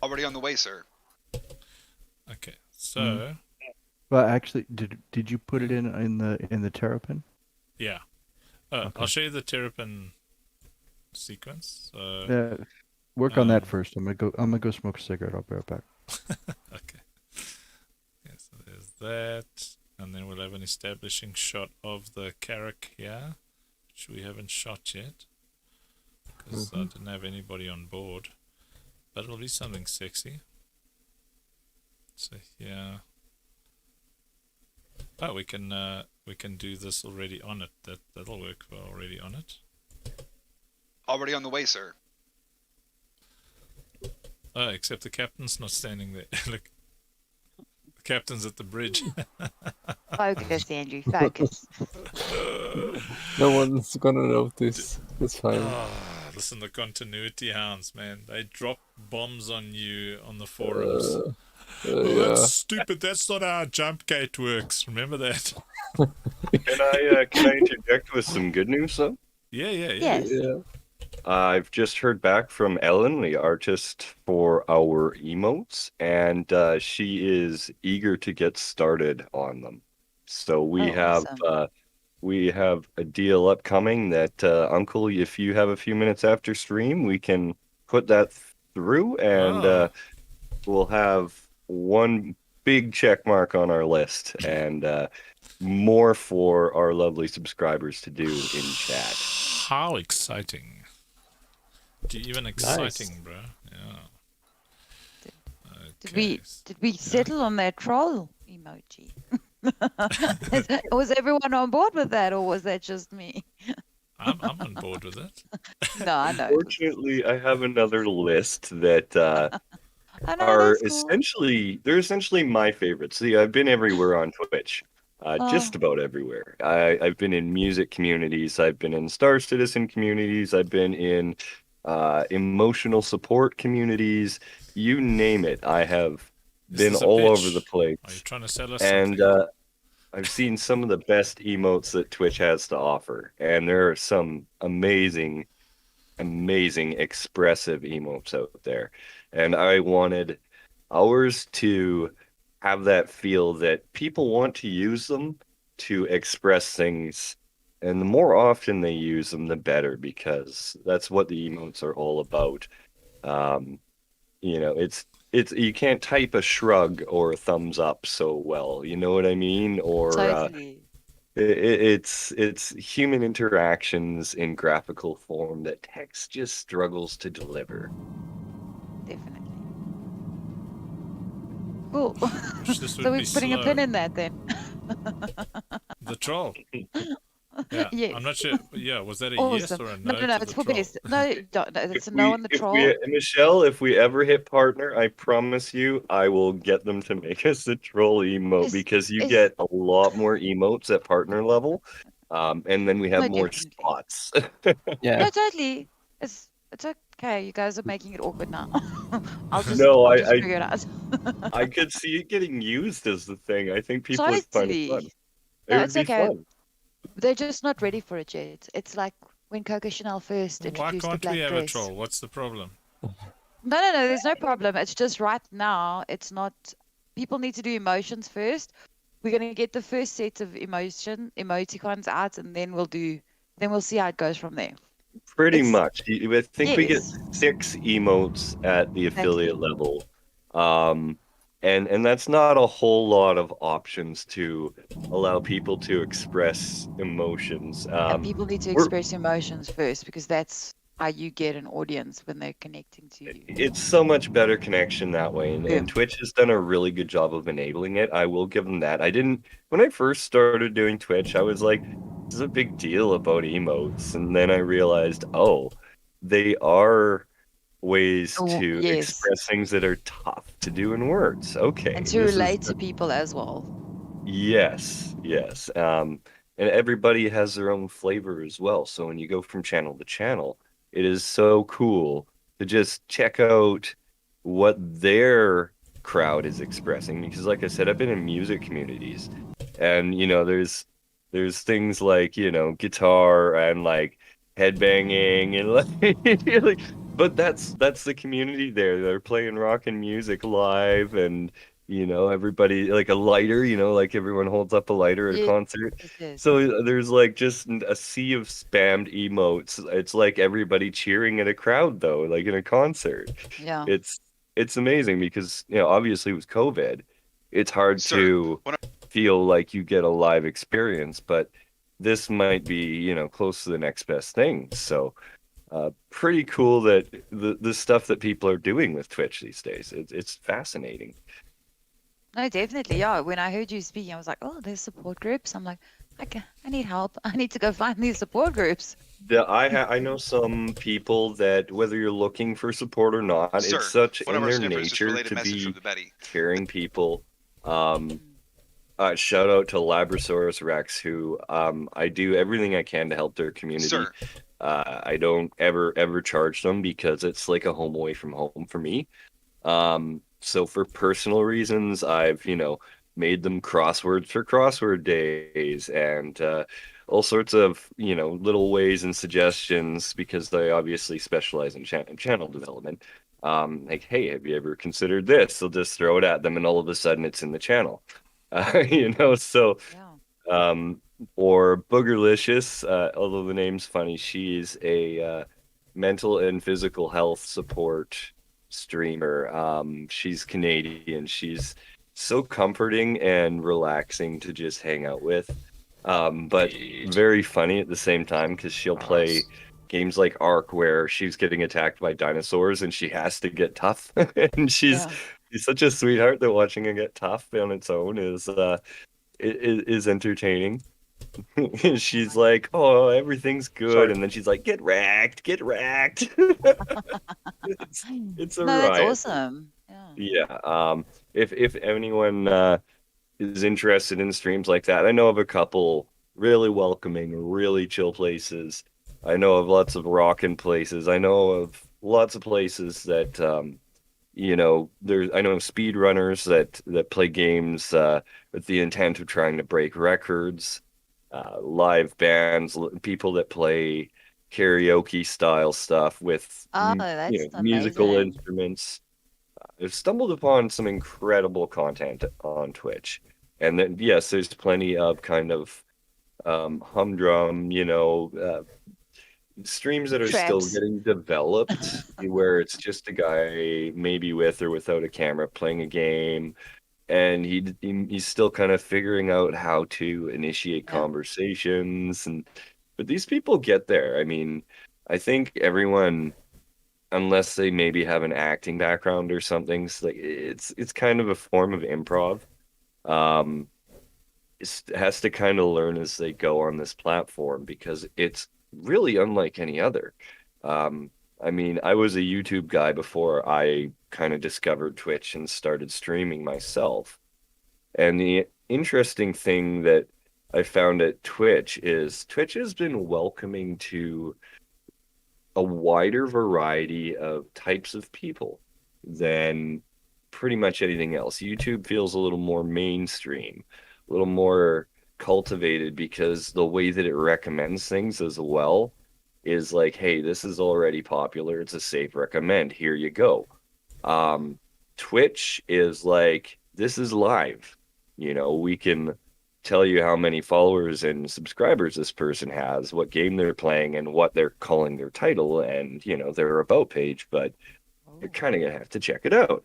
Already on the way, sir. Okay, so Well, actually, did you put it in the Terrapin? yeah. I'll show you the Terrapin sequence. So Yeah. Work on that first. I'm gonna go smoke a cigarette. I'll be right back. okay. Yeah, so there's that, and then we'll have an establishing shot of the Carrack here, which we haven't shot yet because I didn't have anybody on board. But it'll be something sexy. So yeah. Oh, we can do this already on it. That'll work well already on it. Already on the way, sir. Oh, except the captain's not standing there. Look, the captain's at the bridge. Focus, Andrew. Focus. No one's gonna notice. It's fine. Listen, the continuity hounds, man. They drop bombs on you on the forums. That's stupid. That's not how jump gate works. Remember that? Can I interject with some good news though? Yeah. Yes. I've just heard back from Ellen, the artist for our emotes, and she is eager to get started on them. So Oh, awesome. we have a deal upcoming that Uncle, if you have a few minutes after stream, we can put that through, and Oh, we'll have one big check mark on our list, and more for our lovely subscribers to do in chat. how exciting. Even exciting, Nice. bro. Yeah. Did Okay. we settle on that troll emoji? Was everyone on board with that, or was that just me? I'm on board with it. No, I know. It was, Fortunately, I have another list that I know are that's cool. essentially my favorites. See, I've been everywhere on Twitch, just Oh, about everywhere. I've been in music communities, I've been in Star Citizen communities, I've been in emotional support communities, you name it. I have Is been this a all over the pitch? place, Are you trying to sell us and something? I've seen some of the best emotes that Twitch has to offer, and there are some amazing expressive emotes out there. And I wanted ours to have that feel that people want to use them to express things. And the more often they use them, the better, because that's what the emotes are all about. Um, it's you can't type a shrug or a thumbs up so well, you know what I mean? Or totally. it's human interactions in graphical form that text just struggles to deliver. Definitely. Cool. Wish this So would we're be putting a slow. pin in that then. The troll. Yeah, I'm Yes. not sure. Yeah, was that a yes Awesome. or a No, no no, no, to it's the for troll? best. No, don't, no, If it's a no we on the if we troll. Michelle, if we ever hit partner, I promise you I will get them to make us a troll emote, Is because you is get a lot more emotes at partner level. And then we have no, more definitely. spots. Yeah. No, totally. It's okay. You guys are making it awkward now. No, I'll just figure it out. I could see it getting used as the thing. I think people would find it fun. Totally. It No, would it's be okay. fun. They're just not ready for it yet. It's like when Coco Chanel first Why introduced the can't we black have a dress. troll? What's the problem? No, no, no, there's no problem. It's just right now, it's not. People need to do emotions first. We're gonna get the first set of emoticons out, and then we'll see how it goes from there. Pretty It's much. I think we get yes, 6 emotes at the affiliate exactly. level. Um, and that's not a whole lot of options to allow people to express emotions. And people need to We're express emotions first because that's how you get an audience when they're connecting to you. It's so much better connection that way, and Boom. Twitch has done a really good job of enabling it. I will give them that. I didn't When I first started doing Twitch, I was like, this is a big deal about emotes, and then I realized, oh, they are ways Oh, to yes. express things that are tough to do in words. And Okay, to relate to people as well. yes. And everybody has their own flavor as well. So when you go from channel to channel, it is so cool to just check out what their crowd is expressing. Because like I said, I've been in music communities, and there's things like, guitar and like headbanging and like but that's the community there. They're playing rock and music live, and everybody like a lighter, like everyone holds up a lighter at a Yes, concert. yes, yes. So there's like just a sea of spammed emotes. It's like everybody cheering at a crowd though, like in a concert. Yeah. It's it's amazing because, obviously with COVID, it's hard Sir, to when feel like you get a live experience, but this might be, close to the next best thing. So pretty cool that the stuff that people are doing with Twitch these days. It's fascinating. No, definitely. Yeah. When I heard you speaking, I was like, oh, there's support groups. I'm like, okay, I need help. I need to go find these support groups. I know some people that, whether you're looking for support or not, it's Sir, such one of in our their sniffers just nature relayed a to message from be the Betty. caring people. Um, Mm. Shout out to Labrasaurus Rex, who I do everything I can to help their community. Sir, I don't ever charge them because it's like a home away from home for me. So for personal reasons, I've, made them crosswords for crossword days, and all sorts of, little ways and suggestions because they obviously specialize in channel development. Like, hey, have you ever considered this? They'll just throw it at them, and all of a sudden it's in the channel. So Yeah. or Boogerlicious, although the name's funny, she's a mental and physical health support streamer. She's Canadian. She's so comforting and relaxing to just hang out with. But very funny at the same time because she'll play games like Ark where she's getting attacked by dinosaurs and she has to get tough. And she's such a sweetheart that watching her get tough on its own is entertaining. She's like, "Oh, everything's good," Sorry. and then she's like, "Get wrecked, get wrecked." It's a No, that's riot. awesome. Yeah. Yeah. If anyone is interested in streams like that, I know of a couple really welcoming, really chill places. I know of lots of rockin' places. I know of lots of places that I know of speedrunners that play games with the intent of trying to break records, live bands, people that play karaoke style stuff with Oh, that's musical amazing. instruments. I've stumbled upon some incredible content on Twitch. And then, yes, there's plenty of kind of humdrum, streams that are still Traps. getting developed, where it's just a guy maybe with or without a camera playing a game, and he's still kind of figuring out how to initiate conversations. But these people get there. I mean, I think everyone, unless they maybe have an acting background or something, it's kind of a form of improv. Um, it has to kind of learn as they go on this platform because it's really unlike any other. I mean, I was a YouTube guy before I kind of discovered Twitch and started streaming myself. And the interesting thing that I found at Twitch is Twitch has been welcoming to a wider variety of types of people than pretty much anything else. YouTube feels a little more mainstream, a little more cultivated because the way that it recommends things as well is like, hey, this is already popular. It's a safe recommend. Here you go. Twitch is like, this is live. We can tell you how many followers and subscribers this person has, what game they're playing, and what they're calling their title and, their about page, but you're kind of going to have to check it out.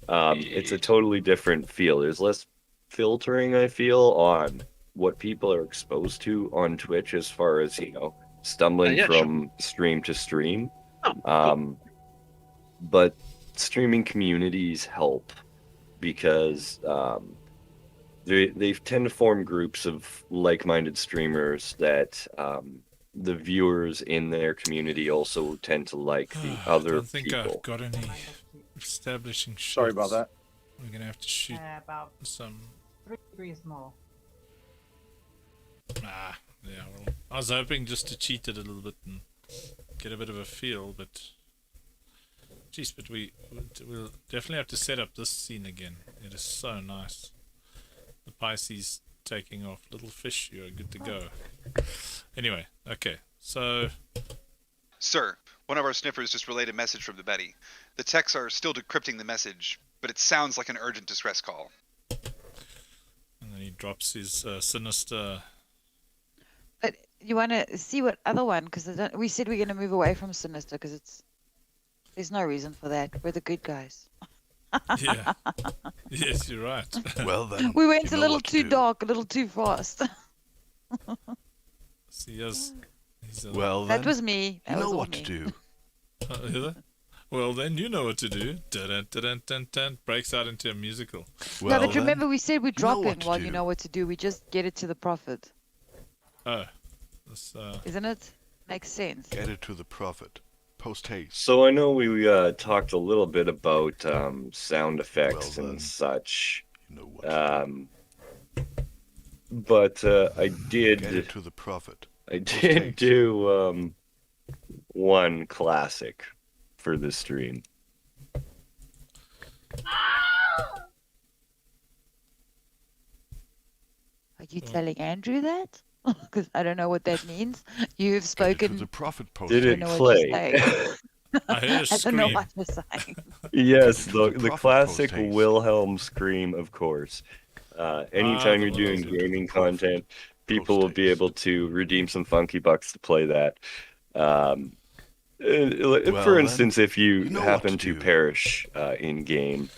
It's a totally different feel. There's less filtering, I feel, on what people are exposed to on Twitch as far as, stumbling from stream to stream. But streaming communities help because they tend to form groups of like-minded streamers that the viewers in their community also tend to like the other I don't think people. I've got any establishing shots. Sorry about that. We're gonna have to shoot about some. 3 degrees more. Yeah. Well, I was hoping just to cheat it a little bit and get a bit of a feel, but geez, but we'll definitely have to set up this scene again. It is so nice. The Pisces taking off. Little fish, you're good to go. Anyway, okay, so... Sir, one of our sniffers just relayed a message from the Betty. The techs are still decrypting the message, but it sounds like an urgent distress call. And then he drops his sinister... But you want to see what other one? Because we said we're going to move away from Sinister because there's no reason for that. We're the good guys. Yeah. Yes, you're right. Well then, We went you a know little what to too do. dark, a little too fast. See, he's Well That then, was me. That you was know all what me. to do. well, then you know what to do. Dun, dun, dun, dun, breaks out into a musical. Well No, but then, remember we said we you know drop what in to while do. you know what to do. We just get it to the prophet. Oh. This, Isn't it? Makes sense. Get it to the prophet. Post haste. So I know we talked a little bit about sound effects Well, then, and such. You know what to do. But I Get it did to the prophet. I Post did haste. do one classic for the stream. Are you telling Andrew that? because I don't know what that means. You've Get it to spoken. the prophet post Did I it don't know what you're play? saying. I heard a I don't know scream. what you're saying. Yes, Get it to the the prophet classic post-haste. Wilhelm scream, of course. Anytime the you're doing Wilhelm. gaming Prophet content, people will be post-haste. able to redeem some funky bucks to play that. For Well, then, instance, if you you know what happen to to do. perish in game,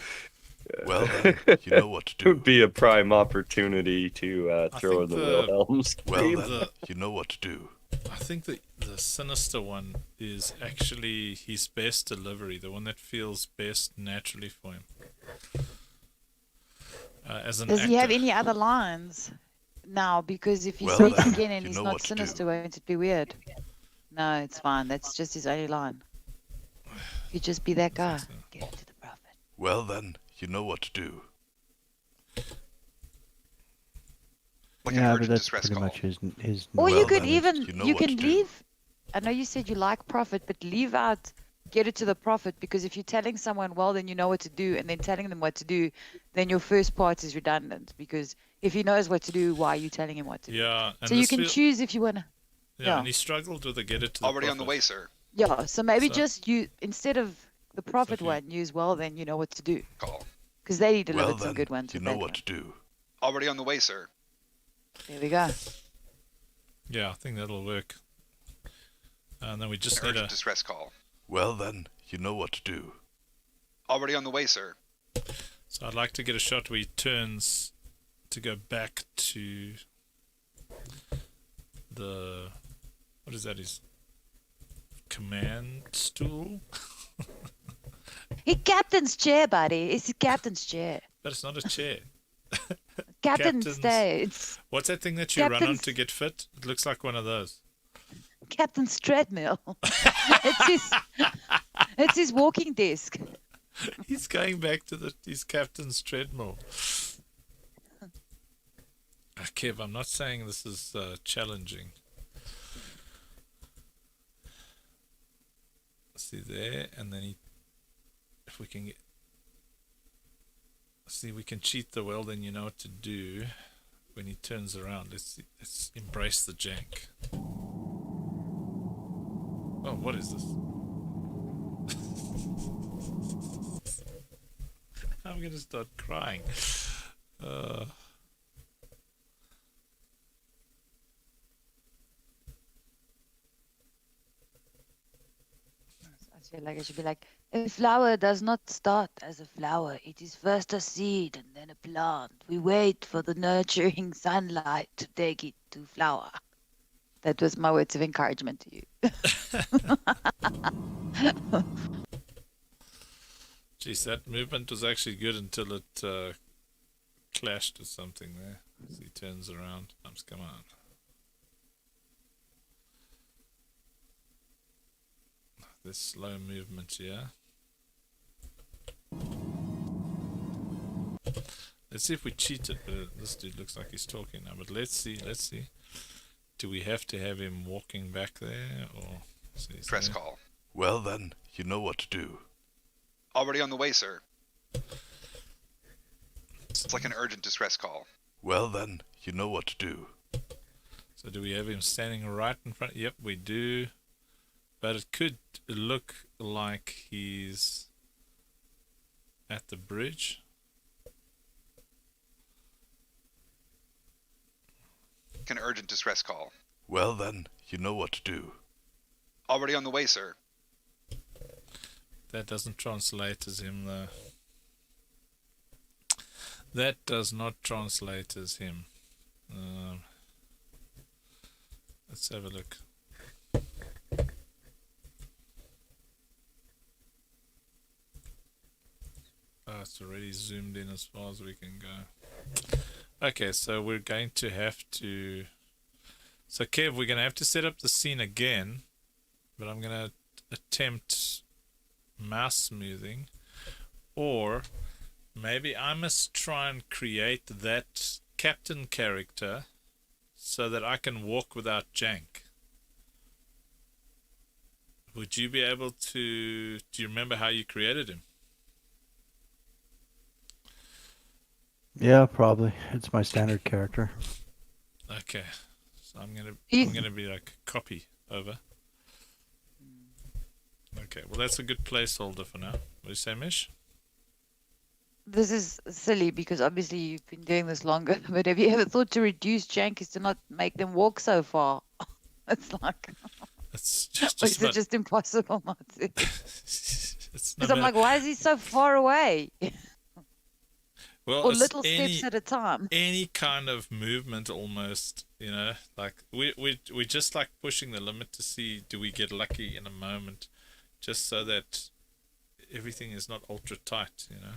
Well, then, you know what to it would do. be a prime opportunity to I throw think in the the- Wilhelm Well, scream. then, you know what to do. I think the sinister one is actually his best delivery, the one that feels best naturally for him. As an Does actor. he have any other lines now? Because if he Well, speaks then, again and you he's know not what to do. sinister, won't it be weird? No, it's fine. That's just his only line. You just be that guy. so. Get it to the prophet. Well, then, you know what to do. Like an Yeah, but urgent that's distress pretty call. much his. Or Well, you could then, even you know you what can to do. leave. I know you said you like prophet, but leave out get it to the prophet, because if you're telling someone, well, then you know what to do, and then telling them what to do, then your first part is redundant, because if he knows what to do, why are you telling him what to do? Yeah, and So you this can choose if you want to. yeah, yeah. and he struggled with the get it to the Already on the prophet. way, sir. Yeah, so maybe So- just you, instead of the prophet you- one, use, well, then you know what to do. Call. Because they Well, delivered some then, good ones you with know that what one. to do. Already on the way, sir. There we go. Yeah, I think that'll work. And then we just An need urgent a distress call. Well, then, you know what to do. Already on the way, sir. so I'd like to get a shot where he turns to go back to the what is that, his command stool? He captain's chair, buddy. It's the captain's chair. But it's not a chair. Captain's Captain's- stage. What's that thing that you run on Captain's- to get fit? It looks like one of those. Captain's treadmill. it's his walking desk. He's going back to his captain's treadmill. Kev, I'm not saying this is challenging. See there, and then if we can we can cheat the well, then you know what to do when he turns around. Let's embrace the jank. Oh, what is this? I'm gonna start crying. I feel like it should be like, a flower does not start as a flower. It is first a seed and then a plant. We wait for the nurturing sunlight to take it to flower. That was my words of encouragement to you. Jeez, that movement was actually good until it clashed with something there. As he turns around. Come on. This slow movement here. Let's see if we cheat it, but this dude looks like he's talking now. But let's see. Do we have to have him walking back there, or Distress call. Well, then, you know what to do. Already on the way, sir. It's like an urgent distress call. Well, then, you know what to do. So do we have him standing right in front? Yep, we do. But it could look like he's at the bridge. An urgent distress call. Well, then, you know what to do. Already on the way, sir. That doesn't translate as him, though. That does not translate as him. Let's have a look. Oh, it's already zoomed in as far as we can go. Okay, so we're going to have to... So Kev, we're going to have to set up the scene again, but I'm going to attempt mouse smoothing, or maybe I must try and create that captain character so that I can walk without jank. Would you be able to... Do you remember how you created him? Yeah, probably. It's my standard character. Okay. So I'm You- gonna be like copy over. Okay, well that's a good placeholder for now. What do you say, Mish? This is silly because obviously you've been doing this longer, but have you ever thought to reduce jankies to not make them walk so far? It's like, It's or just is it about. just impossible not to? It's no Because I'm matter. like, why is he so far away? Well, Or it's little steps at a time. any kind of movement almost, you know, like we just like pushing the limit to see do we get lucky in a moment, just so that everything is not ultra tight, you know.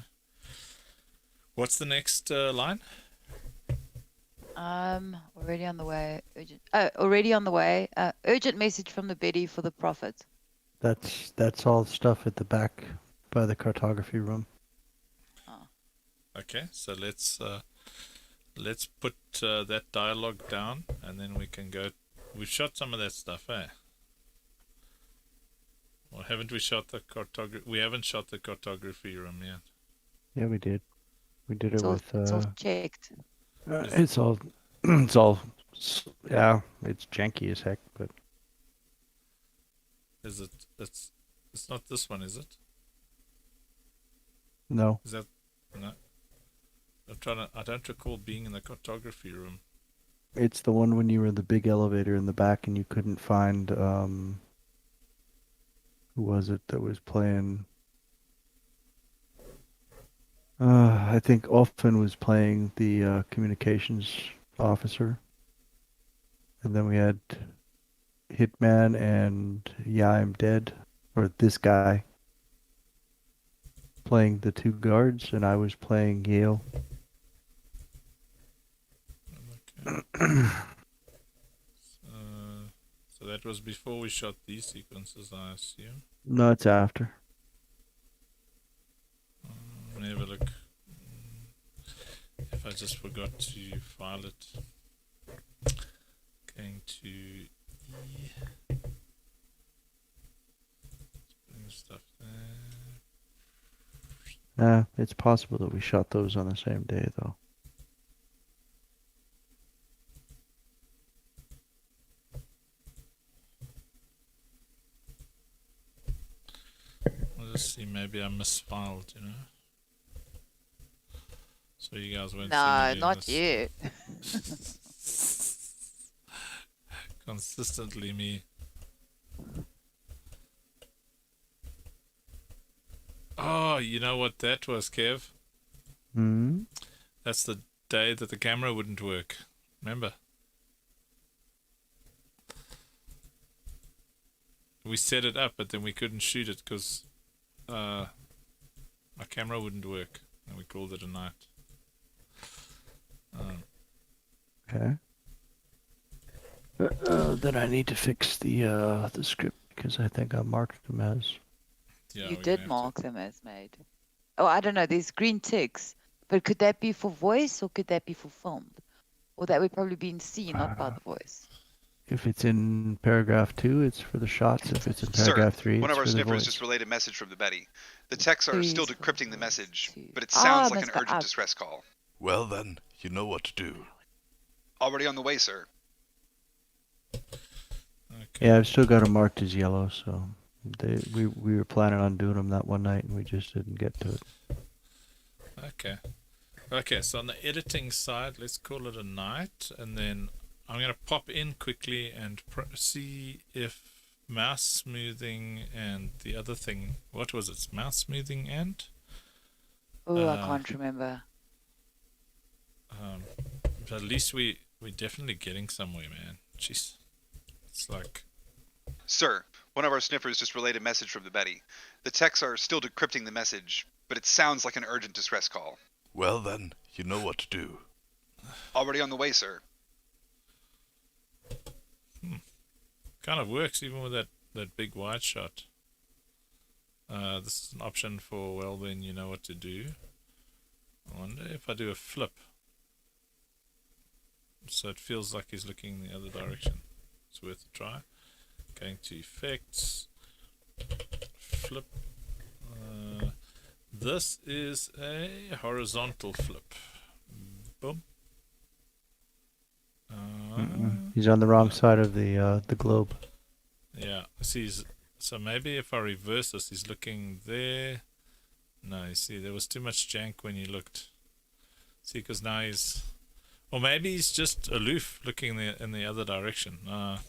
What's the next line? Already on the way. Urgent. Oh, already on the way. Urgent message from the Betty for the prophet. That's all stuff at the back by the cartography room. Okay, so let's put that dialogue down, and then we can go. We've shot some of that stuff, eh? Or haven't we shot the cartography? We haven't shot the cartography room yet. Yeah, we did. We did it It's all, with. it's all checked. It's all. It's all. Yeah, it's janky as heck, but Is it? It's not this one, is it? no. Is that no? I'm trying to. I don't recall being in the cartography room. It's the one when you were in the big elevator in the back and you couldn't find. Who was it that was playing? I think Olfen was playing the communications officer. And then we had Hitman and Yeah, I'm Dead, or this guy, playing the two guards, and I was playing Yale. Okay. So that was before we shot these sequences, I assume. No, it's after. Let me have a look. If I just forgot to file it. Going to E. Bring stuff there. It's possible that we shot those on the same day, though. I'll just see, maybe I misfiled, you know. So you guys won't see No, me doing not this. you. Consistently me. Oh, you know what that was, Kev? Hmm? That's the day that the camera wouldn't work. Remember? We set it up, but then we couldn't shoot it because my camera wouldn't work, and we called it a night. Okay. Then I need to fix the script because I think I marked them as. Yeah, You we're did gonna have mark them as made. Oh, I don't know. There's green ticks. But could that be for voice or could that be for filmed? Or that would probably be in scene, not by the voice. If it's in paragraph 2, it's for the shots. If it's in Sir, paragraph 3, one it's of our for the sniffers voice. just relayed a message from the Betty. The techs are Three still is for decrypting the voice, message, two. but it sounds like must an go urgent up. distress call. Well then, you know what to do. Already on the way, sir. Okay. Yeah, I've still got them marked as yellow, so we were planning on doing them that one night and we just didn't get to it. Okay. Okay, so on the editing side, let's call it a night, and then I'm going to pop in quickly and see if mouse smoothing and the other thing, what was it? Mouse smoothing and? Oh, I can't remember. But at least we're definitely getting somewhere, man. Jeez. It's like... Sir, one of our sniffers just relayed a message from the Betty. The techs are still decrypting the message, but it sounds like an urgent distress call. Well then, you know what to do. Already on the way, sir. Kind of works even with that big wide shot. This is an option for, well, then you know what to do. I wonder if I do a flip. So it feels like he's looking in the other direction. It's worth a try. Going to effects. Flip. This is a horizontal flip. Boom. He's on the wrong side of the globe. Yeah. See, so maybe if I reverse this, he's looking there. No, you see, there was too much jank when you looked. See, because now he's... Or maybe he's just aloof, looking in the other direction.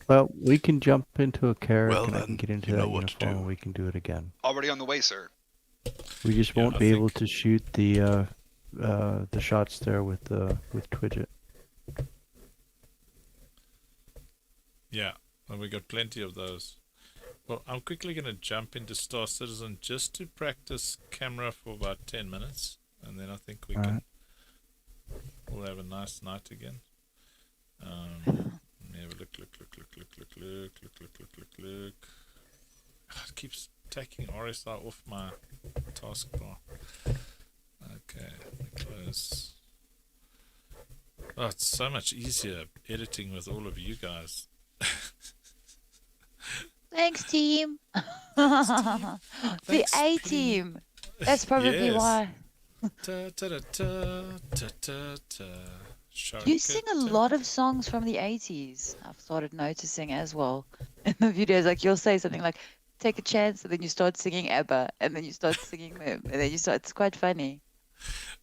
Well, we can jump into a character, Well, and I can then, get into you that know what to uniform, do. and we can do it again. Already on the way, sir. We just Yeah, won't I be able think- to shoot the shots there with Twidget. Yeah, and we got plenty of those. Well, I'm quickly going to jump into Star Citizen just to practice camera for about 10 minutes. And then I think we can... We'll have a nice night again. Let me have a look. It keeps taking RSI off my taskbar. Okay, close. Oh, it's so much easier editing with all of you guys. Thanks, team. The Thanks, A team. That's probably Yes. why. Ta ta ta ta ta ta ta. You sing a lot of songs from the 80s. I've started noticing as well in the videos. Like you'll say something like, take a chance, and then you start singing ABBA, and then you start singing them, and then you start, it's quite funny.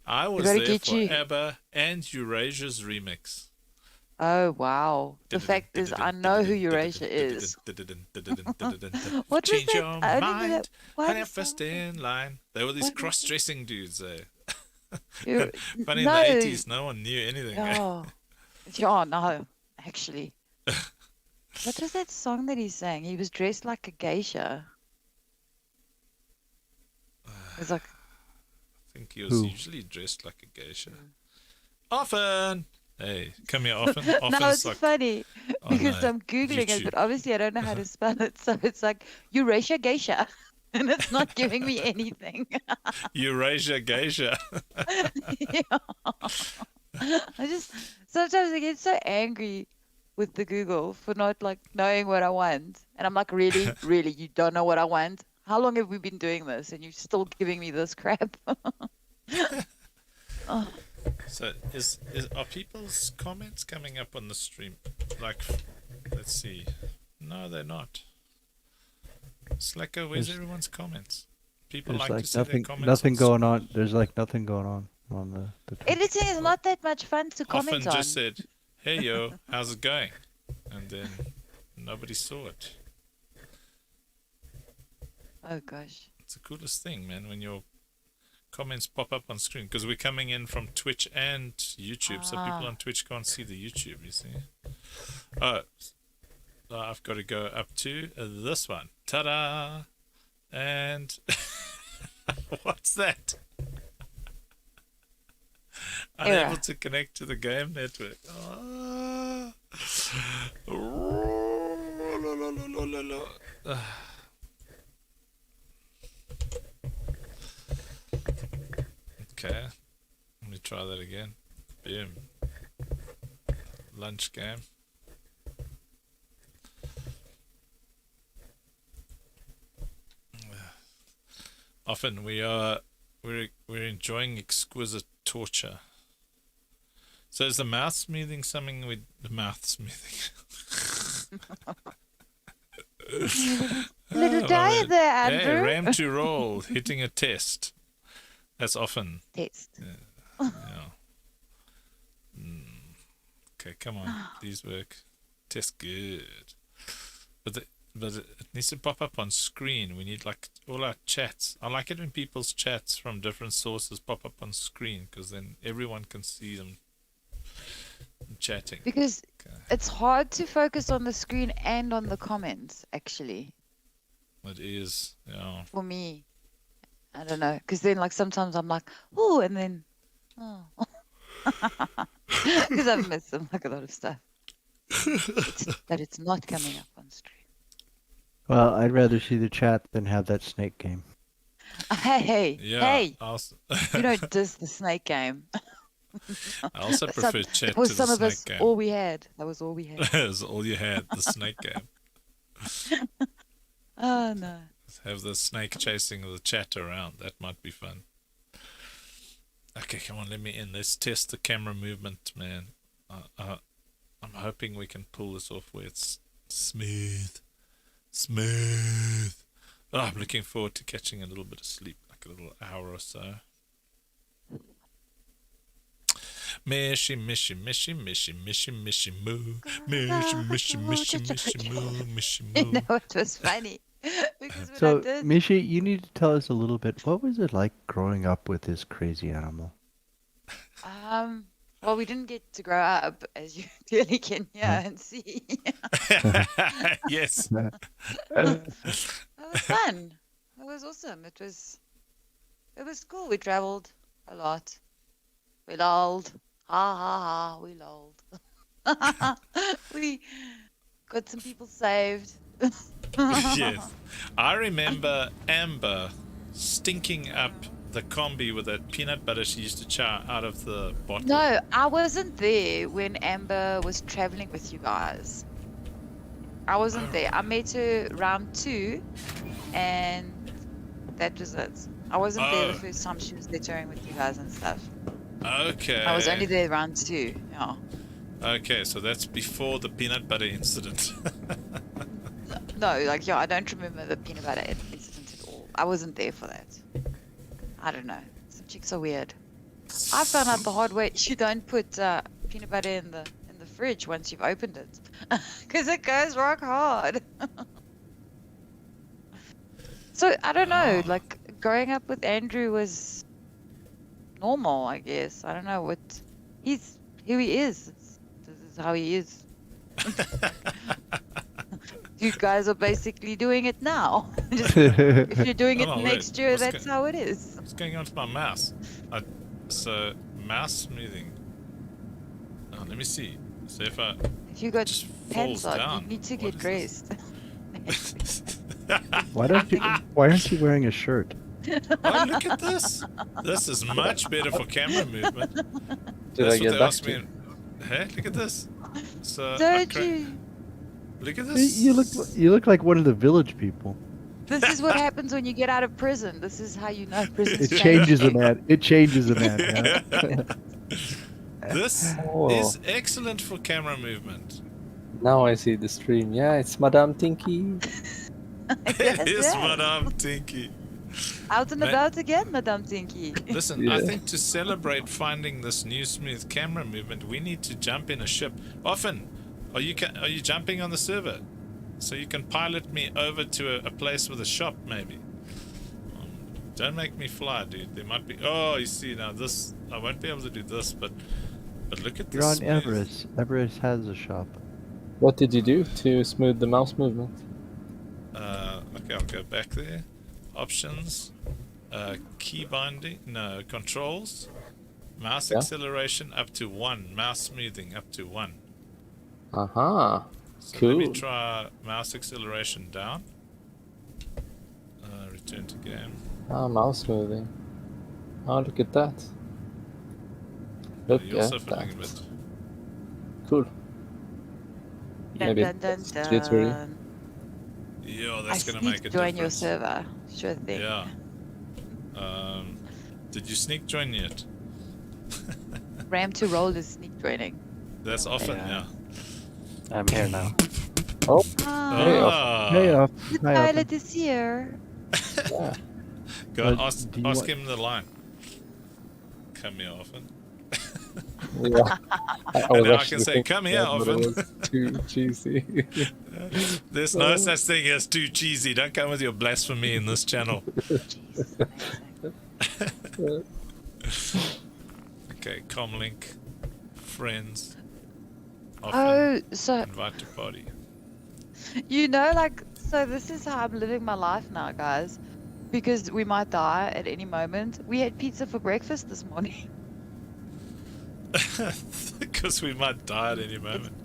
I was gotta there get for you- ABBA and Eurasia's remix. Oh, wow. The fact is, I know who Eurasia is. What was Change that? your I don't know mind. that. Why Honey, the first song? in line. They were these What was cross-dressing dudes there. You're- Funny no. in the 80s, no one knew anything. Oh, yeah, no, actually. What was that song that he sang? He was dressed like a geisha. It's like, I think he was Who? usually dressed like a geisha. Often! Hey, come here often. no, Often's it's like, funny oh, because no, I'm Googling it, but YouTube. obviously I don't know how to spell it. So it's like Eurasia geisha. And it's not giving me anything. Eurasia geisha. Yeah. I just sometimes I get so angry with the Google for not like knowing what I want. And I'm like, really, really, you don't know what I want? How long have we been doing this and you're still giving me this crap? Oh, So are people's comments coming up on the stream? Like, let's see. No, they're not. Slacker, where's There's- everyone's comments? People There's like like to see their nothing, comments. nothing on going on. There's like nothing going on the. editing is not that much fun to Often comment on. just said, "Hey yo, how's it going?" And then nobody saw it. Oh gosh. It's the coolest thing, man, when your comments pop up on screen, because we're coming in from Twitch and YouTube, so people Ah. on Twitch can't see the YouTube, you see. Oh, I've got to go up to this one. Ta-da! And what's that? Unable Error. to connect to the game network. Ah. Okay, let me try that again. Boom. Lunch game. Often we're enjoying exquisite torture. So is the mouth smoothing something with the mouth smoothing? Little Oh, diet there, Hey, Andrew. ram to roll, hitting a test. That's often. Test. Yeah. Okay, come on. These work. Test good. But it needs to pop up on screen. We need like all our chats. I like it when people's chats from different sources pop up on screen, because then everyone can see them chatting. Because Okay. it's hard to focus on the screen and on the comments, actually, It is. Yeah. for me. I don't know. Because then, like, sometimes I'm like, oh, and then, oh. Because I've missed like a lot of stuff. But it's not coming up on stream. Well, I'd rather see the chat than have that snake game. Hey, Yeah. hey, I also, you don't diss the snake game. I also Some- prefer chat That was to some the of us, snake game. all we had. That was all we had. That's all you had, the snake game. Oh, no. Have the snake chasing the chat around. That might be fun. Okay, come on, let me in. Let's test the camera movement, man. I'm hoping we can pull this off where it's smooth. Smooth. Oh, I'm looking forward to catching a little bit of sleep, like a little hour or so. Mishy, mishy, mishy, mishy, mishy, mishy, moo. Mishy, mishy, mishy, mishy, moo, mishy, You moo. know, it was funny. Because when I So, did, Mishi, you need to tell us a little bit. What was it like growing up with this crazy animal? well, we didn't get to grow up, as you clearly can hear and see. Yes. It was fun. It was awesome. It was cool. We traveled a lot. We lolled. Ha ha ha. We lolled. We got some people saved. Yes. I remember Amber stinking up the combi with that peanut butter she used to chow out of the bottle. No, I wasn't there when Amber was traveling with you guys. I wasn't there. I met her round 2, and that was it. I wasn't there the first time she was there touring with you guys and stuff. Okay. I was only there round 2. Yeah. Okay, so that's before the peanut butter incident. No, like, yeah, I don't remember the peanut butter incident at all. I wasn't there for that. I don't know. Some chicks are weird. I found out the hard way. You don't put peanut butter in the fridge once you've opened it, because it goes rock hard. So I don't know. Like, growing up with Andrew was normal, I guess. I don't know what he's who he is. This is how he is. You guys are basically doing it now. Just, if you're doing it next year, that's how it is. What's going on with my mouse? So mouse smoothing. Oh, let me see. So if you got just pants falls on, down, you need to what get is dressed. Why aren't you wearing a shirt? Oh, look at this! This is much better for camera movement. Did That's I what get they back asked me. Hey, look at this. So Don't you? look at this. You look like one of the village people. This is what happens when you get out of prison. This is how you know prison's It changes a man. It changes a man. Yeah. This is excellent for camera movement. Now I see the stream. Yeah, it's Madame Tinky. It is Madame Tinky. Out and about again, Madame Tinky. Listen, I think to celebrate finding this new smooth camera movement, we need to jump in a ship. Often, are you jumping on the server? So you can pilot me over to a place with a shop, maybe. Don't make me fly, dude. There might be... Oh, you see, now this... I won't be able to do this, but look at this. You're on smooth. Everest. Everest has a shop. What did you do to smooth the mouse movement? Okay, I'll go back there. Options. Key binding. No, controls. Mouse acceleration up to 1. Mouse smoothing up to 1. Aha. So Cool. let me try mouse acceleration down. Return to game. Ah, mouse smoothing. Oh, look at that. Look You're also at feeling that. a bit. Cool. Dun, Maybe dun, dun, it's jittery. dun. Yeah, I that's gonna sneak make a join your difference. server. Sure thing. Yeah. Did you sneak join yet? Ram to roll is sneak joining. That's often, yeah. I'm here now. Oh, Ah. Hey, off. The Hi, pilot is here. yeah. Go and Uh, ask do you ask want- him the line. Come here often. Yeah. I And was now I actually can say, thinking "Come here, that, but it Oven." was too cheesy. There's no such thing as too cheesy. Don't come with your blasphemy in this channel. Okay, comlink, friends, often, Oh, so invite to party. you know, like, so this is how I'm living my life now, guys. Because we might die at any moment. We had pizza for breakfast this morning. Because we might die at any moment.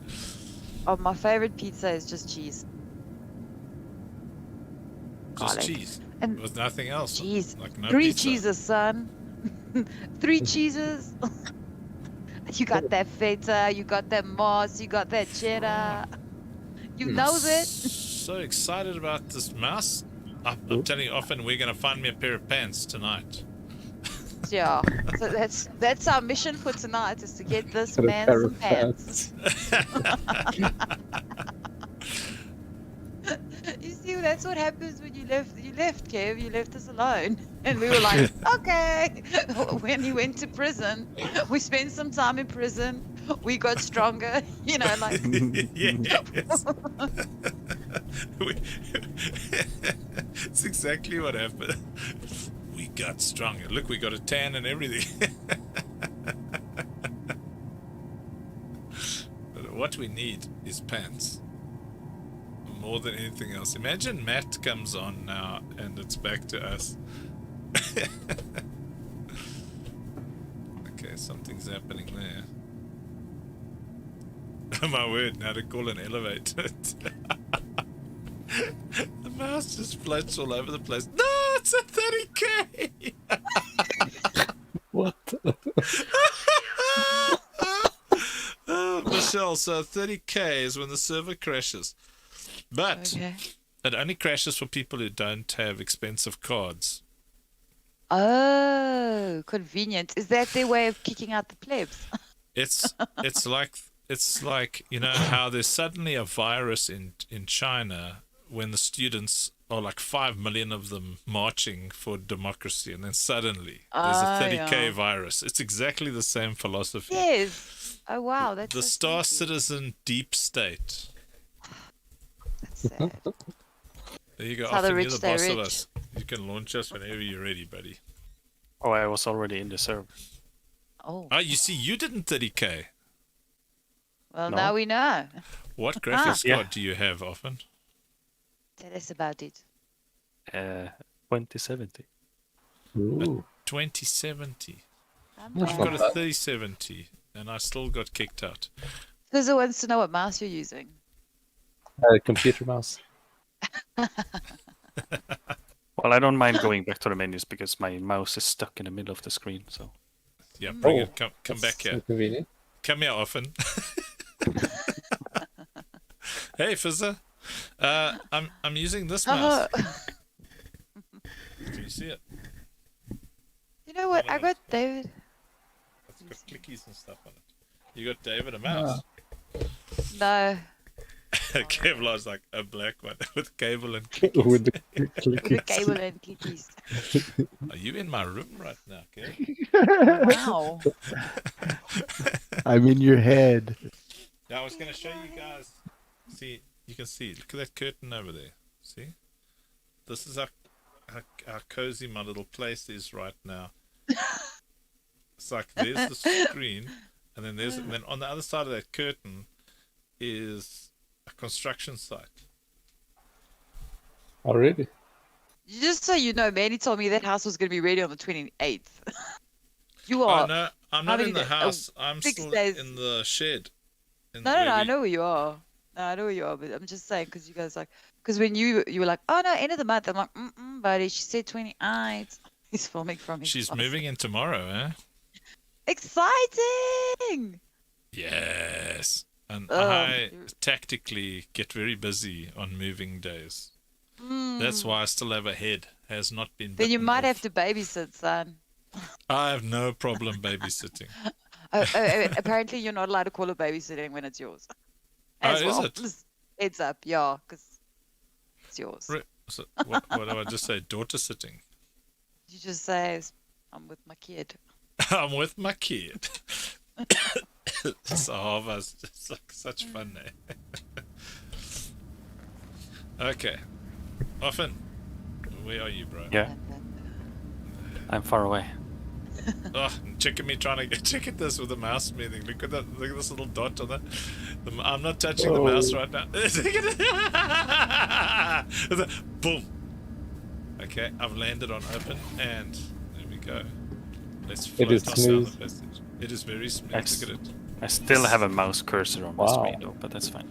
Oh, my favorite pizza is just cheese. Just Garlic. cheese. And With nothing else. cheese. Like no 3 pizza. cheeses, son. 3 cheeses. You got that feta, you got that moss, you got that cheddar. You knows it. So excited about this mouse. I'm telling you, often we're going to find me a pair of pants tonight. Yeah. So that's our mission for tonight, is to get this Got a man pair some of pants. You see, that's what happens when you left, Kev. You left us alone. And we were like, okay. When he went to prison, we spent some time in prison. We got stronger, like. Yes. It's exactly what happened. We got stronger. Look, we got a tan and everything. But what we need is pants. More than anything else. Imagine Matt comes on now and it's back to us. Okay, something's happening there. Oh my word, now to call an elevator. The mouse just floats all over the place. No, it's a 30k! What? Oh, Michelle, so 30k is when the server crashes. But Okay. it only crashes for people who don't have expensive cards. Oh, convenient. Is that their way of kicking out the plebs? It's like you know how there's suddenly a virus in China when the students are like 5 million of them marching for democracy, and then suddenly there's a 30k yeah. virus. It's exactly the same philosophy. Yes. Oh, wow. That's The so Star sneaky. Citizen deep state. That's sad. There you go. That's how the Often you're rich the stay boss of rich. us. You can launch us whenever you're ready, buddy. Oh, I was already in the server. Oh. Ah, you see, you didn't 30k. Well, No. now we know. What graphics Yeah. card do you have, Often? Tell us about it. 2070. Ooh. 2070. I'm That's I've not got a bad. 3070, and I still got kicked out. Who wants to know what mouse you're using? Computer mouse. Well, I don't mind going back to the menus because my mouse is stuck in the middle of the screen. So Yeah, bring it. Come That's back here. inconvenient. Come here, Often. Hey, Fizzer. I'm using this mouse. Do you see it? You know what? One I of those. got David. It's got clickies and stuff on it. You got David a mouse. No. Kevlar's like a black one with cable and clickies. With the The clickies. cable and clickies. Are you in my room right now, Kev? Wow. I'm in your head. Yeah, I was going to show you guys. See, you can see. Look at that curtain over there. See? This is how cozy my little place is right now. It's like there's the screen, and then on the other side of that curtain is a construction site. Already? Just so you know, Manny told me that house was going to be ready on the 28th. You are. Oh no, I'm how not many in the days? house. I'm 6 still days. in the shed. No, I know where you are. No, I know where you are, but I'm just saying because you guys because when you were like, oh no, end of the month. I'm like, buddy. She said 28. He's filming from his. She's closet. moving in tomorrow, eh? Exciting! Yes. And Oh, I tactically get very busy on moving days. That's why I still have a head. Has not been. Then you bitten might off. have to babysit, son. I have no problem babysitting. Apparently, you're not allowed to call it babysitting when it's yours. Oh, As is well. it? Just heads up, yeah, because it's yours. So, what do I just say? Daughter sitting. You just say, I'm with my kid. I'm with my kid. Sahava's just like such fun, eh? Okay. Often. Where are you, bro? yeah, I'm far away. Oh, check at me trying to check at this with the mouse smoothing. Look at that! Look at this little dot on that. I'm not touching the mouse right now. Boom. Okay, I've landed on open, and there we go. Let's float is us down the smooth. passage. It is very smooth. Ex- Look at it. I still have a mouse cursor on my Wow. screen though, but that's fine.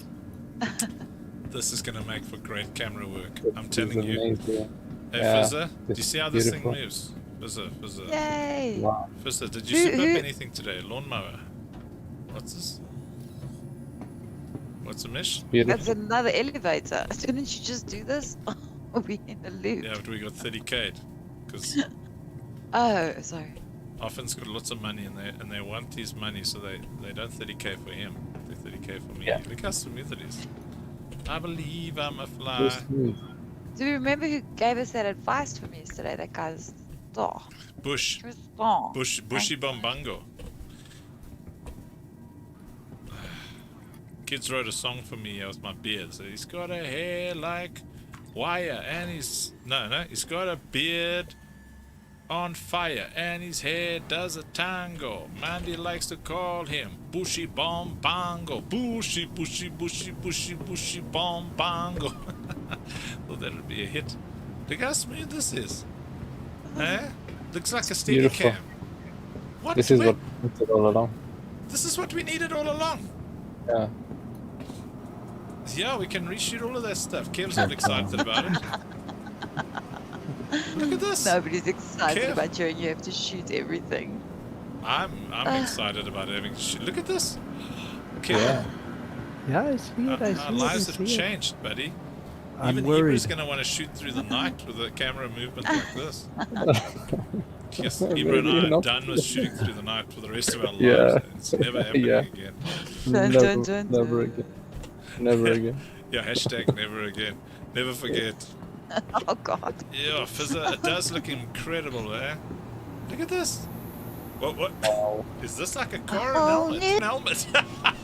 This is gonna make for great camera work. I'm This telling is you. amazing. Hey, Yeah, Fizzer, do you it's see how this beautiful. thing moves? Fizzer. Yay! Wow. Fizzer, did you Who- soup up who- anything today? Lawnmower. What's this? What's a mish? That's Beautiful. another elevator. Didn't you just do this? Are we in a loop? Yeah, but we got 30k. Because Oh, sorry. Often's got lots of money, and they want his money, so they don't 30k for him. They 30k for me. Yeah. Look how smooth it is. I believe I'm a So fly. smooth. Do you remember who gave us that advice from yesterday? That guy's star. Bush. Star. Bushy Bombongo. Kids wrote a song for me with my beard. So he's got a hair like wire, and he's got a beard on fire, and his hair does a tango. Mandy likes to call him Bushy Bombongo. Bushy, bushy, bushy, bushy, bushy Bombongo. Thought that would be a hit. Look how smooth this is. Eh? Looks like a steady Beautiful. cam. What? This is Wait, what we wanted all along. this is what we needed all along. Yeah. Yeah, we can reshoot all of that stuff. Kev's all excited about it. Look at this. Nobody's excited Kev. about you, and you have to shoot everything. I'm excited about having to shoot. Look at this. Kev, Yeah. Yeah, I see it. I see our it. lives I have see it. changed, buddy. I'm Even worried. Ibra's going to want to shoot through the night with a camera movement like this. Yes, Ibra Maybe and I are not. done with shooting through the night for the rest of our lives. Yeah. It's never happening Yeah. again. Dun, Never, dun, dun, never dun. again. Never again. Yeah, hashtag never again. Never forget. Oh God. Yeah, Fizzer, it does look incredible, eh? Look at this. What? Wow. Is this like a car or Oh, an helmet? It's an helmet!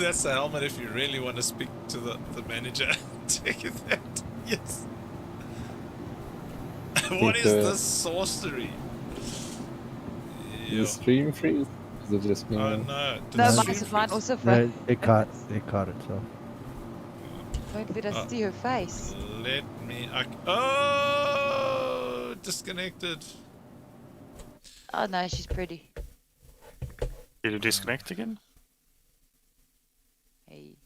That's the helmet if you really want to speak to the manager. Check it out. Yes. What is this sorcery? Is the stream freeze? Is it just me? Oh no. Did No, the mine, stream mine freeze? also No, froze. it caught itself. Won't let us see her face. Let me. Oh, disconnected. Oh no, she's pretty. Did you disconnect again? Hey.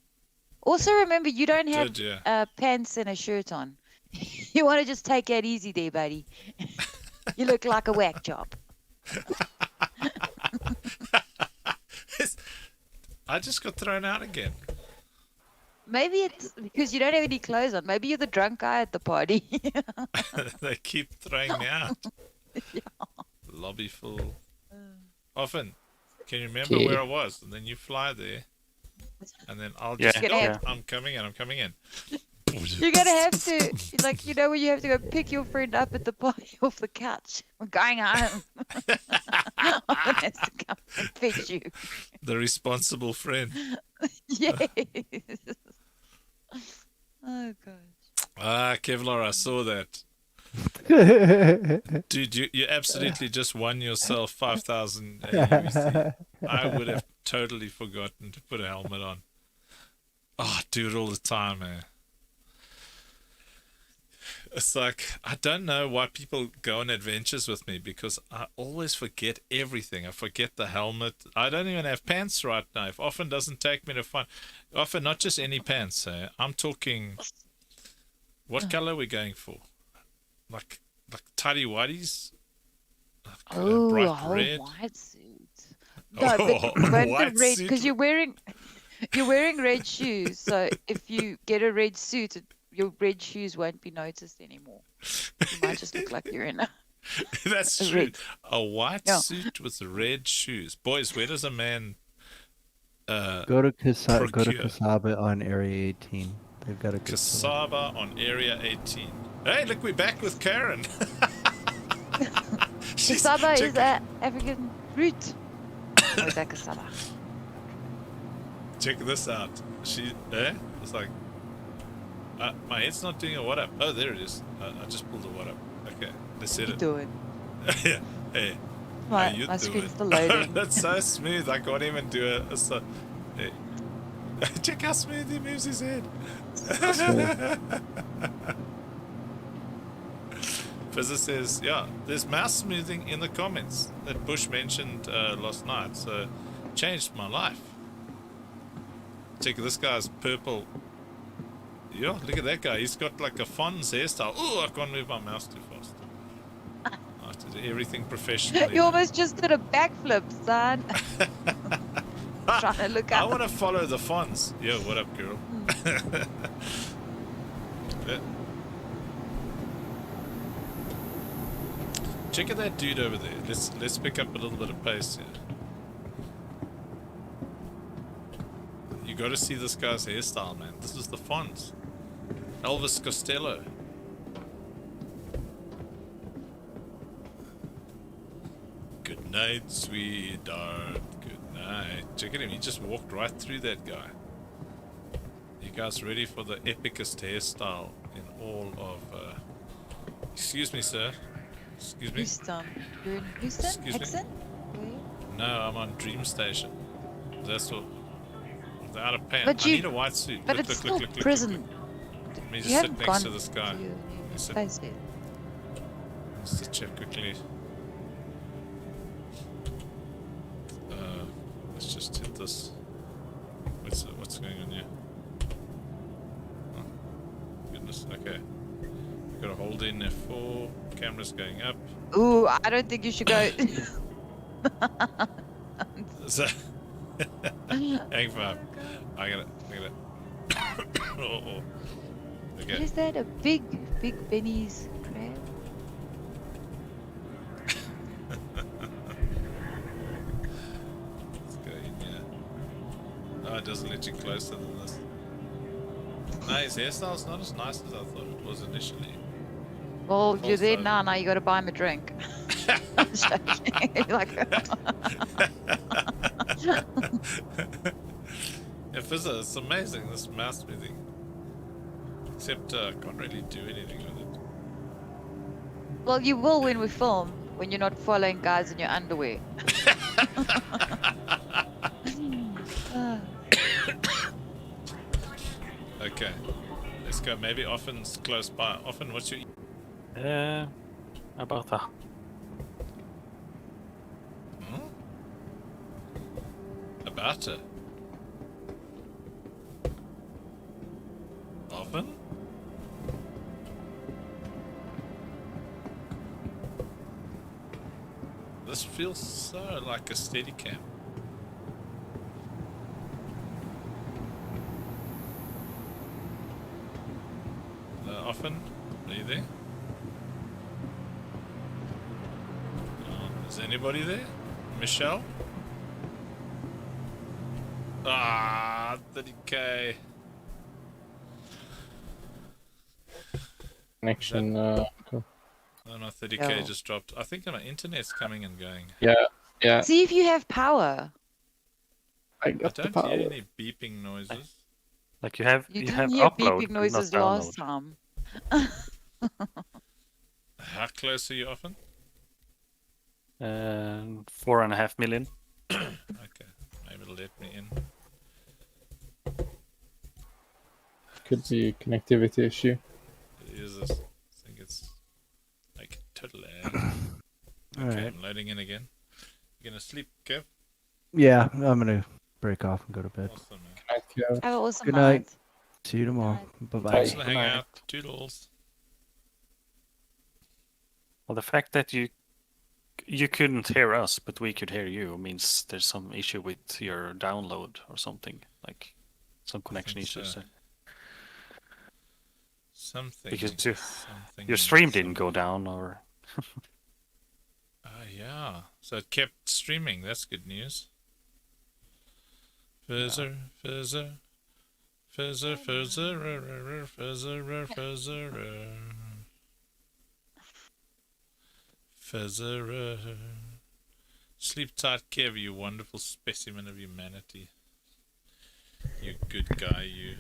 Also remember, you don't have Did ya? pants and a shirt on. You want to just take it easy there, buddy. You look like a whack job. I just got thrown out again. Maybe it's because you don't have any clothes on. Maybe you're the drunk guy at the party. They keep throwing me out. Lobby full. Often, can you remember Okay. where I was? And then you fly there, and then I'll Yeah, just. yeah. I'm coming in. I'm coming in. You're gonna have to, like, you know, when you have to go pick your friend up at the party off the couch. We're going home. Often has to come and fetch you. The responsible friend. Yes. Oh gosh. Ah, Kevlar, I saw that. Dude, you absolutely just won yourself 5,000 USD. I would have totally forgotten to put a helmet on. Oh, I do it all the time, man. It's like, I don't know why people go on adventures with me, because I always forget everything. I forget the helmet. I don't even have pants right now. If Often doesn't take me to fun. Often, not just any pants. I'm talking, what color are we going for? Like tidy whities? Like, Oh, a bright whole red? white suit. No, Oh, but the white red, suit. because you're wearing red shoes. So if you get a red suit, your red shoes won't be noticed anymore. You might just look like you're in a. That's A true. red. A white Yeah. suit with red shoes. Boys, where does a man Go to procure? Kasaba on Area 18. They've got a good store. Cassava on Area 18. Hey, look, we're back with Karen. She's- Cassava check- is an African fruit. Or is that cassava? Check this out. It's like, my head's not doing a what up. Oh, there it is. I just pulled a what up. Okay, let's set What it. you doing? Yeah. Hey, how My, you my doing? screen's still loading. That's so smooth. I can't even do it. Hey. Check how smooth he moves his head. Fizzer says, yeah, there's mouse smoothing in the comments that Bush mentioned last night, so changed my life. Check this guy's purple. Yeah, look at that guy. He's got like a Fonz hairstyle. Oh, I can't move my mouse too fast. I have to do everything professionally. You almost just did a backflip, son. trying to look I up. want to follow the fonts. Yo, what up, girl? Yeah. Check out that dude over there. Let's pick up a little bit of pace here. You got to see this guy's hairstyle, man. This is the fonts. Elvis Costello. Good night, sweetheart. Good night. Check at him. He just walked right through that guy. You guys ready for the epicest hairstyle in all of... Excuse me, sir. Excuse me. Houston. You're in Houston? Excuse me? Exit? Where? No, I'm on Dream Station. That's what... Without a pen. But I you- need a white suit. But Look, it's look, still look, look, look, prison. look. Let me You just sit haven't next gone to this guy. to your Let me sit. place yet. Let's just check quickly. Let's just hit this. What's going on here? Oh, goodness. Okay. Got to hold in F4. Camera's going up. Ooh, I don't think you should go. So, hang fire. I got it. Oh. Okay. Is that a big Benny's crab? Let's go in here. Oh, it doesn't let you closer than this. No, his hairstyle's not as nice as I thought it was initially. Well, you're there Also- now you got to buy him a drink. I'm joking. Like, Yeah, Fizzer, it's amazing, this mouse smoothing. Except I can't really do anything with it. well, you will when we film, when you're not following guys in your underwear. Okay, let's go. Maybe Often's close by. Often, what's your... About that. Hmm? About it? Often? This feels so like a steady cam. Often? Are you there? Is anybody there? Michelle? Ah, 30k. Connection. Cool. Oh no, 30k Oh. just dropped. I think my internet's coming and going. Yeah. See if you have power. I I got the don't power. hear any beeping noises. Like you have You you didn't have hear upload, beeping but not noises last download. time. How close are you often? 4.5 million. Okay, maybe it'll let me in. Could be a connectivity issue. It is this. I think it's like total lag. Okay, Alright. I'm loading in again. You gonna sleep, Kev? Yeah, I'm gonna break off and go to bed. Awesome, man. Thank you. Have an awesome Good night. night. See you tomorrow. Bye bye. Thanks Bye. for the hangout. Toodles. Well, the fact that you couldn't hear us, but we could hear you, means there's some issue with your download or something, like some connection think issues. so. There. Something. Because something, your stream didn't go down, or Oh, yeah. So it kept streaming. That's good news. Fizzer, fizzer. Fizzer, fizzer, fizzer, fizzer. Fizzer. Sleep tight, Kev, you wonderful specimen of humanity. You good guy, you.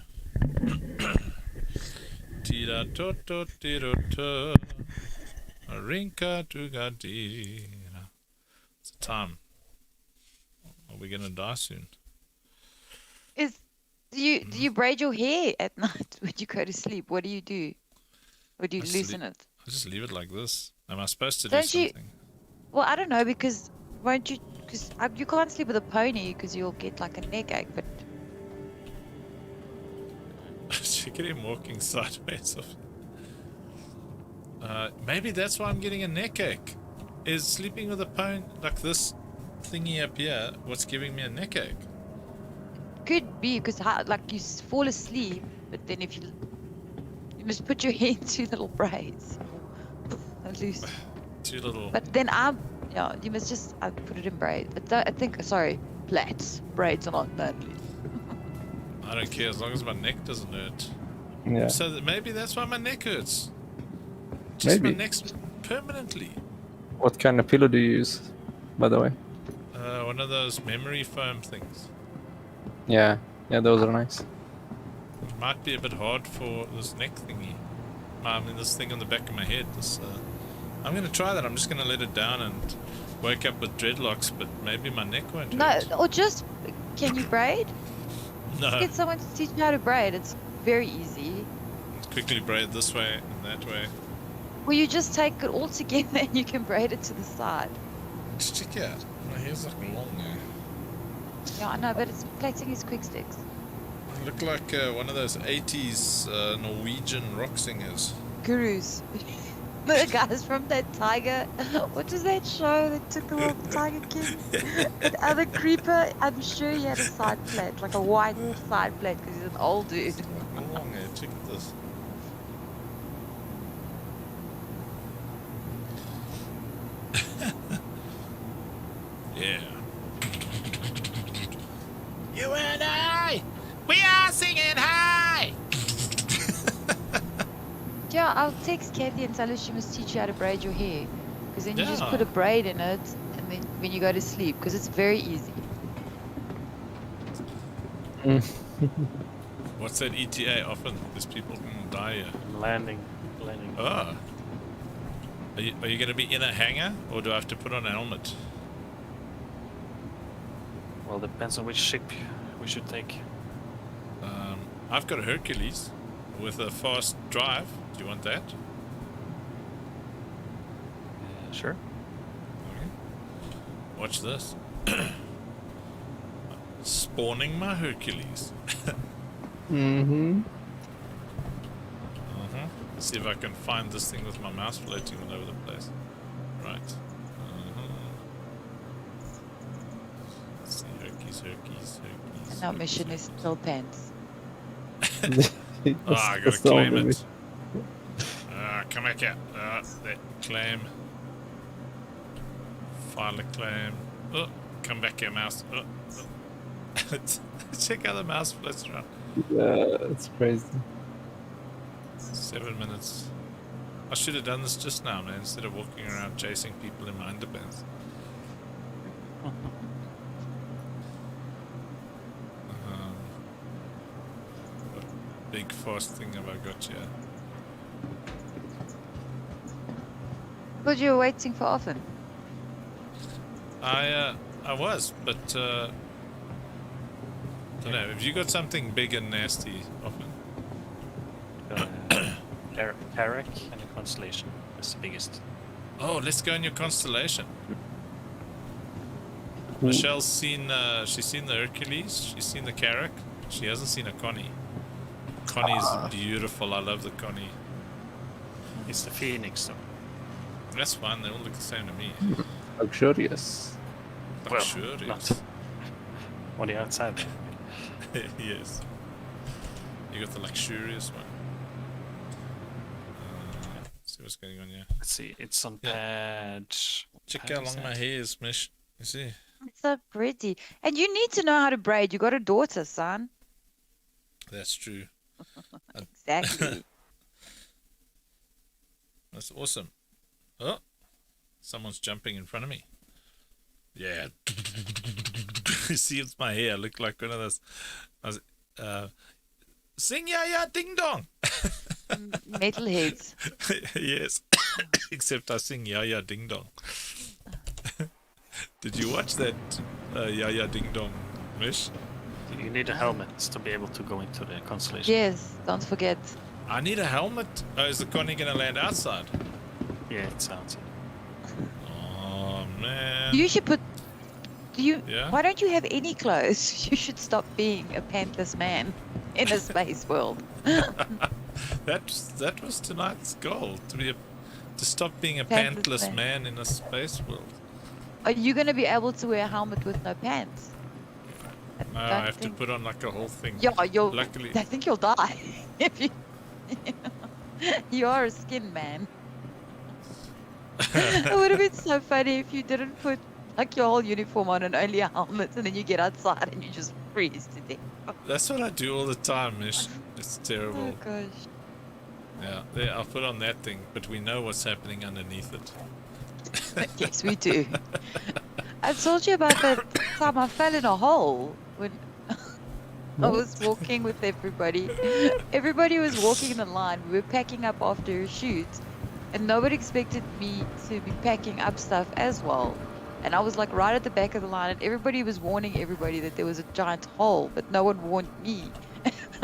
Tira toto tiro to. Rinka tugadira. It's the time. Are we gonna die soon? Do you braid your hair at night when you go to sleep? What do you do? Or do you I loosen sleep. it? I'll just leave it like this. Am I supposed to Don't do you- something? Well, I don't know because won't you? Because you can't sleep with a pony because you'll get like a neck ache. But Look at him walking sideways. Maybe that's why I'm getting a neck ache. Is sleeping with a pony like this thingy up here what's giving me a neck ache? Could be because like you fall asleep, but then if you must put your hair in 2 little braids, at least. 2 little. But then you must just put it in braids. I think plaits. Braids are not manly. I don't care as long as my neck doesn't hurt. Yeah. So maybe that's why my neck hurts. Just Maybe. my neck's permanently. What kind of pillow do you use, by the way? One of those memory foam things. Yeah, those are nice. It might be a bit hard for this neck thingy. I mean, this thing on the back of my head. I'm gonna try that. I'm just gonna let it down and wake up with dreadlocks, but maybe my neck won't hurt. No, or just can you braid? No. Just get someone to teach you how to braid. It's very easy. Quickly braid this way and that way. Well, you just take it all together and you can braid it to the side. Just check it out. My hair's like long now. Yeah, I know, but plaiting is quick sticks. I look like one of those 80s Norwegian rock singers. Gurus. The guys from that Tiger, what was that show that took the little Tiger King? That other creeper, I'm sure he had a side plate, like a white side plate, because he's an old dude. Long hair, check this. Yeah. You and I, we are singing high. Yeah, I'll text Kathy and tell her she must teach you how to braid your hair. Because then you just put a braid in it, and then when you go to sleep, because it's very easy. What's that ETA? Often there's people who die here. Landing. Oh. Are you going to be in a hangar, or do I have to put on a helmet? Well, depends on which ship we should take. I've got a Hercules with a fast drive. Do you want that? Sure. Okay. Watch this. Spawning my Hercules. Let's see if I can find this thing with my mouse floating all over the place. Right. Let's see, Hercules. And our mission is still pants. I gotta claim it. Come back out. That claim. File a claim. Oh, come back here, mouse. Check how the mouse floats around. Yeah, it's crazy. 7 minutes. I should have done this just now, man, instead of walking around chasing people in my underpants. What big fast thing have I got here? But you were waiting for often. I was, but don't know. Have you got something big and nasty often? Carrack and a Constellation. That's the biggest. Oh, let's go in your Constellation. Michelle's seen, she's seen the Hercules, she's seen the Carrack, she hasn't seen a Connie. Connie's beautiful, I love the Connie. It's the Phoenix, though. That's fine, they all look the same to me. Luxurious. Luxurious. Well, not on the outside. Yes. You got the luxurious one. See what's going on here. Let's see, it's on pad. Check how long my hair is, Mish. You see? It's so pretty. And you need to know how to braid. You got a daughter, son. That's true. Exactly. That's awesome. Oh, someone's jumping in front of me. Yeah. You see, it's my hair. I look like one of those. Sing ya ya ding dong. Metalheads. Yes. Except I sing ya ya ding dong. Did you watch that ya ya ding dong, Mish? You need a helmet to be able to go into the Constellation. Yes, don't forget. I need a helmet. Oh, is the Connie gonna land outside? Yeah, it sounds. Oh man. You should put. Yeah? Why don't you have any clothes? You should stop being a pantless man in a space world. That was tonight's goal, to stop being a pantless man in a space world. Are you going to be able to wear a helmet with no pants? No, I have to put on like a whole thing. Yeah, Luckily, I think you'll die if you. You are a skin man. It would have been so funny if you didn't put like your whole uniform on and only a helmet, and then you get outside and you just freeze to death. that's what I do all the time, Mish. It's terrible. Oh gosh. Yeah, there, I'll put on that thing, but we know what's happening underneath it. Yes, we do. I told you about the time I fell in a hole when I was walking with everybody. Everybody was walking in a line. We were packing up after a shoot, and nobody expected me to be packing up stuff as well. And I was like right at the back of the line, and everybody was warning everybody that there was a giant hole, but no one warned me.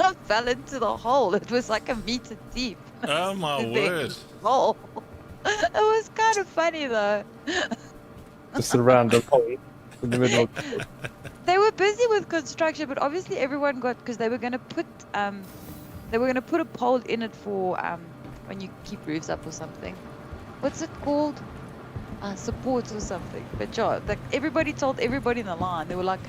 I fell into the hole. It was like a meter deep. Oh my word! Hole. It was kind of funny though. Just a random hole in the middle. They were busy with construction, but obviously everyone got, because they were gonna put a pole in it for when you keep roofs up or something. What's it called? Supports or something. But yeah, like everybody told everybody in the line. There were like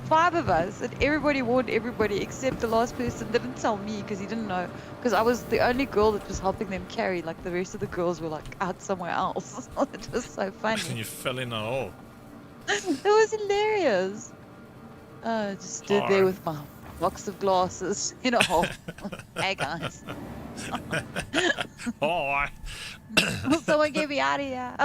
5 of us, and everybody warned everybody except the last person didn't tell me because he didn't know. Because I was the only girl that was helping them carry. Like the rest of the girls were like out somewhere else. It was so funny. And you fell in a hole. It was hilarious. I just stood there with my box of glasses in a hole. Hey guys. Oh, Will someone get me out of here?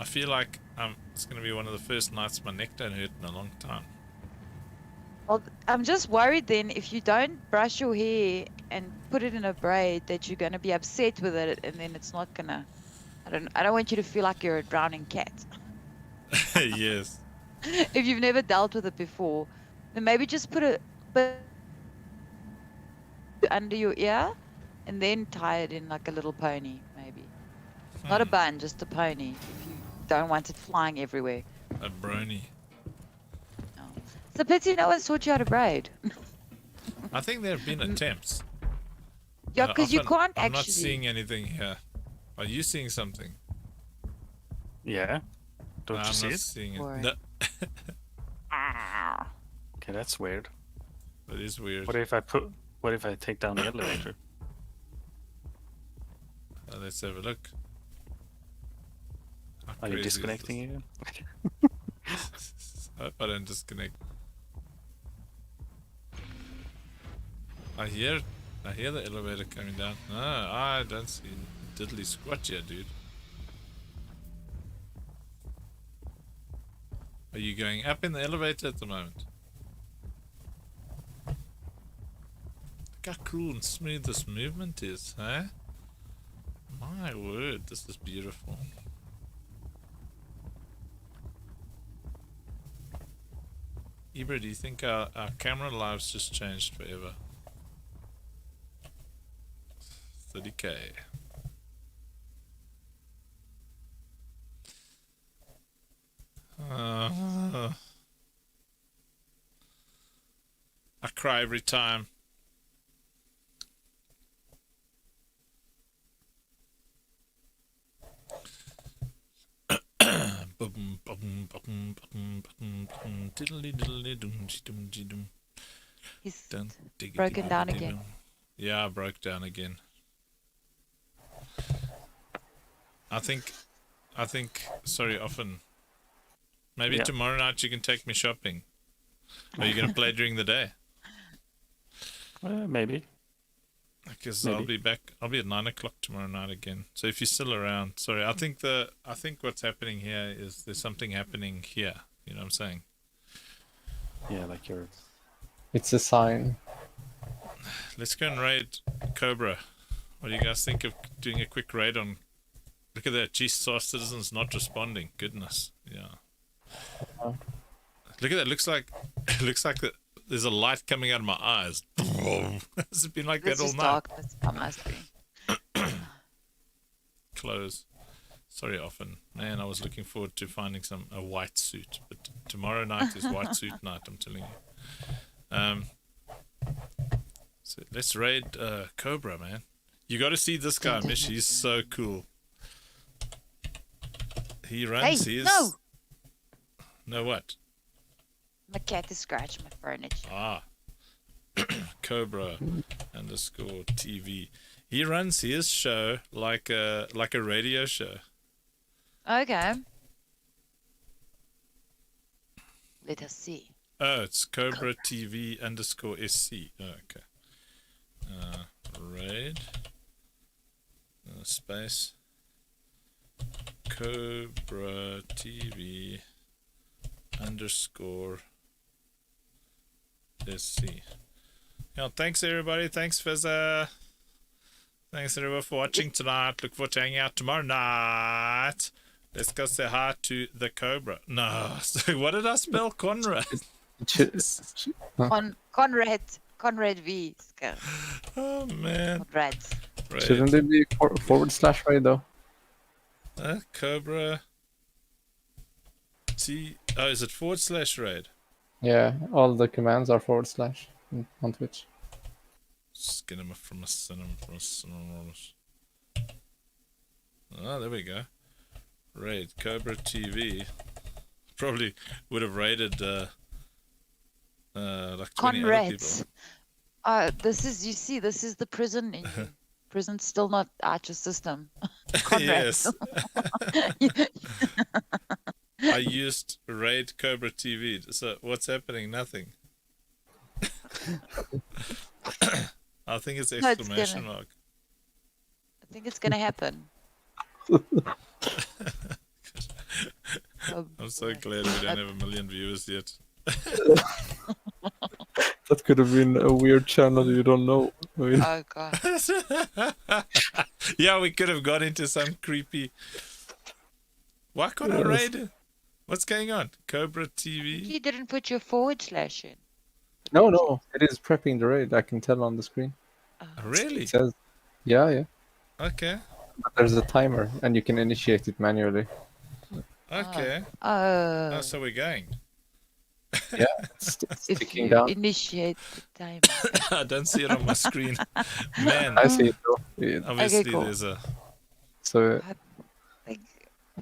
I feel like it's going to be one of the first nights my neck don't hurt in a long time. Well, I'm just worried then if you don't brush your hair and put it in a braid that you're going to be upset with it, and then it's not going to... I don't want you to feel like you're a drowning cat. Yes. If you've never dealt with it before, then maybe just put a bit under your ear and then tie it in like a little pony, maybe. Not a bun, just a pony, if you don't want it flying everywhere. A brony. No. It's a pity no one's taught you how to braid. I think there have been attempts. Yeah, because you can't I'm actually... not seeing anything here. Are you seeing something? Yeah. Don't No, you I'm see not it? seeing it. Or- No. Okay, that's weird. That is weird. What if I take down the elevator? Let's have a look. How Are you crazy is disconnecting again? this? I hope I don't disconnect. I hear the elevator coming down. No, I don't see diddly squat here, dude. Are you going up in the elevator at the moment? Look how cool and smooth this movement is, huh? My word, this is beautiful. Ibra, do you think our camera lives just changed forever? 30k. I cry every time. He's broken down again. Yeah, I broke down again. I think, sorry, often. Maybe Yeah. tomorrow night you can take me shopping. Are you going to play during the day? Maybe. Because I'll be back. I'll be at 9 o'clock tomorrow night again. So if you're still around, sorry. I think what's happening here is there's something happening here. You know what I'm saying? Yeah, like you're... It's a sign. Let's go and raid Cobra. What do you guys think of doing a quick raid on? Look at that. Geez, Star Citizen's not responding. Goodness. Yeah. Look at that. Looks like there's a light coming out of my eyes. Has it been like This that all is night? darkness. I must be. Close. Sorry, often. Man, I was looking forward to finding a white suit, but tomorrow night is white suit night. I'm telling you. So let's raid Cobra, man. You got to see this guy, Mish. He's so cool. He runs Hey, his. no! No what? My cat is scratching my furniture. Ah. Cobra _ TV. He runs his show like a radio show. Okay. Let us see. Oh, it's Cobra TV _ SC. Oh, okay. Raid. Space. Cobra TV _ SC. Thanks everybody. Thanks Fizza. Thanks everyone for watching tonight. Look forward to hanging out tomorrow night. Let's go say hi to the Cobra. No, so what did I spell? Conrad. Conrad V. Oh man. Conrad. Raid. Shouldn't it be / raid though? Cobra T. Oh, is it / raid? Yeah, all the commands are / on Twitch. Just get him from a cinema. Oh, there we go. Raid Cobra TV. Probably would have raided like 20 other people. This is the prison in you. Prison's still not out your system. Conrad. Yes. I used raid Cobra TV. So what's happening? Nothing. I think it's exclamation mark. I think it's gonna happen. I'm so glad we don't have 1 million viewers yet. That could have been a weird channel you don't know. I mean, Oh god. Yeah, we could have got into some creepy. Why can't I raid it? What's going on? Cobra TV? You didn't put your / in. no, it is prepping the raid. I can tell on the screen. Really? It says, yeah. Okay. But there's a timer, and you can initiate it manually. Okay. Oh. So we're going. Yeah, it's If ticking you down. initiate the timer. I don't see it on my screen. Man, I see it though. obviously cool. there's a. So Like,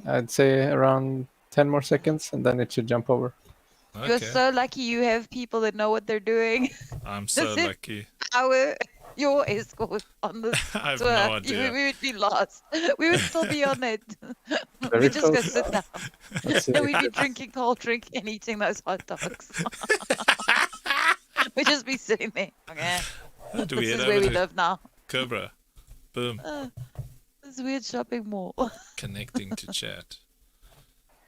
I'd say around 10 more seconds, and then it should jump over. Okay. You're so lucky you have people that know what they're doing. I'm so This is lucky. Your escort on the I have tour. no idea. We would be lost. We would still be on it. Very We'd just go close. sit down. Let's see. And we'd be drinking cold drink and eating those hot dogs. We'd just be sitting there. Okay. Do we This head is where over we to live now. Cobra? Boom. This weird shopping mall. Connecting to chat.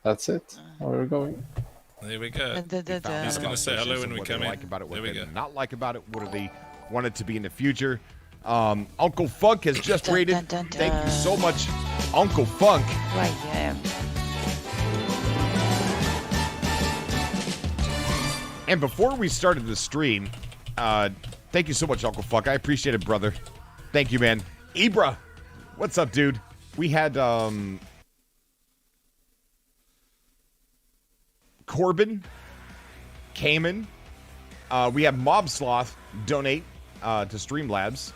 That's it. Where we're going. There we go. Dun, dun, dun, He's dun. going to say hello when we what come they in. like about it, what There we they go. not like about it, what do they want it to be in the future. Uncle Funk has just Dun, rated. dun, dun, Thank you dun. so much, Uncle Funk. Right, yeah. And before we started the stream, thank you so much, Uncle Funk. I appreciate it, brother. Thank you, man. Ibra, what's up, dude? We had Corbin, Cayman. We had Mob Sloth donate to Streamlabs.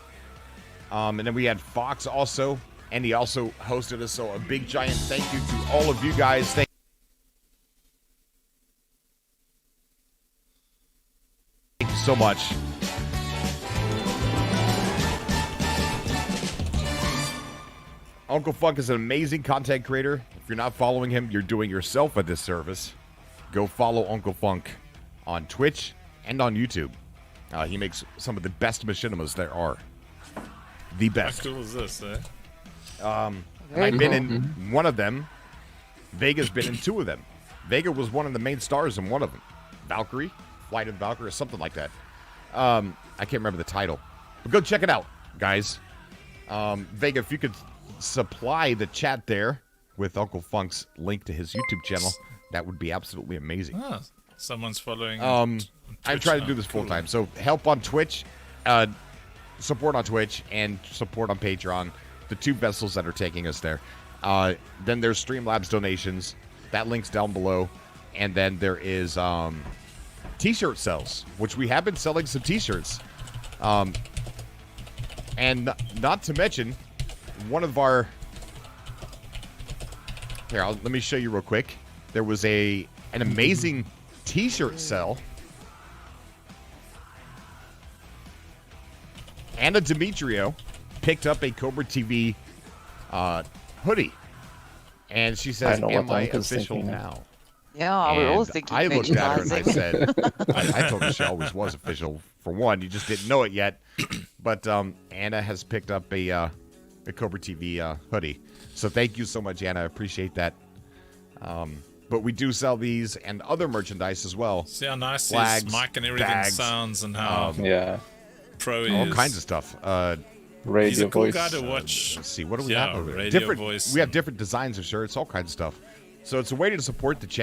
And then we had Fox also, and he also hosted us. So a big giant thank you to all of you guys. Thank you so much. Uncle Funk is an amazing content creator. If you're not following him, you're doing yourself a disservice. Go follow Uncle Funk on Twitch and on YouTube. He makes some of the best machinimas there are. The best. How cool is this, eh? I've been in one of them. Vega's been in two of them. Vega was one of the main stars in one of them. Valkyrie? Flight of the Valkyrie or something like that. I can't remember the title. But go check it out, guys. Vega, if you could supply the chat there with Uncle Funk's link to his YouTube channel, that would be absolutely amazing. Ah, someone's following. I'm Twitch trying to now. do this full Cool. time. So help on Twitch, support on Twitch, and support on Patreon. The two vessels that are taking us there. Then there's Streamlabs donations. That link's down below. And then there is T-shirt sales, which we have been selling some T-shirts. And not to mention, one of our Here, let me show you real quick. There was an amazing T-shirt sell. Anna Demetrio picked up a Cobra TV hoodie, and she says, "Am I official now?" Yeah, we're all thinking. I looked at her and I said, I told her she always was official. For one, you just didn't know it yet. But Anna has picked up a Cobra TV hoodie. So thank you so much, Anna. I appreciate that. But we do sell these and other merchandise as well. See how nice Flags, his mic and everything bags, sounds and how Yeah. pro all is. kinds of stuff. Radio He's a cool voice. guy to watch. Let's see, what do we Yeah, have over there? radio Different. voice. We have different designs of shirts, all kinds of stuff. So it's a way to support the channel.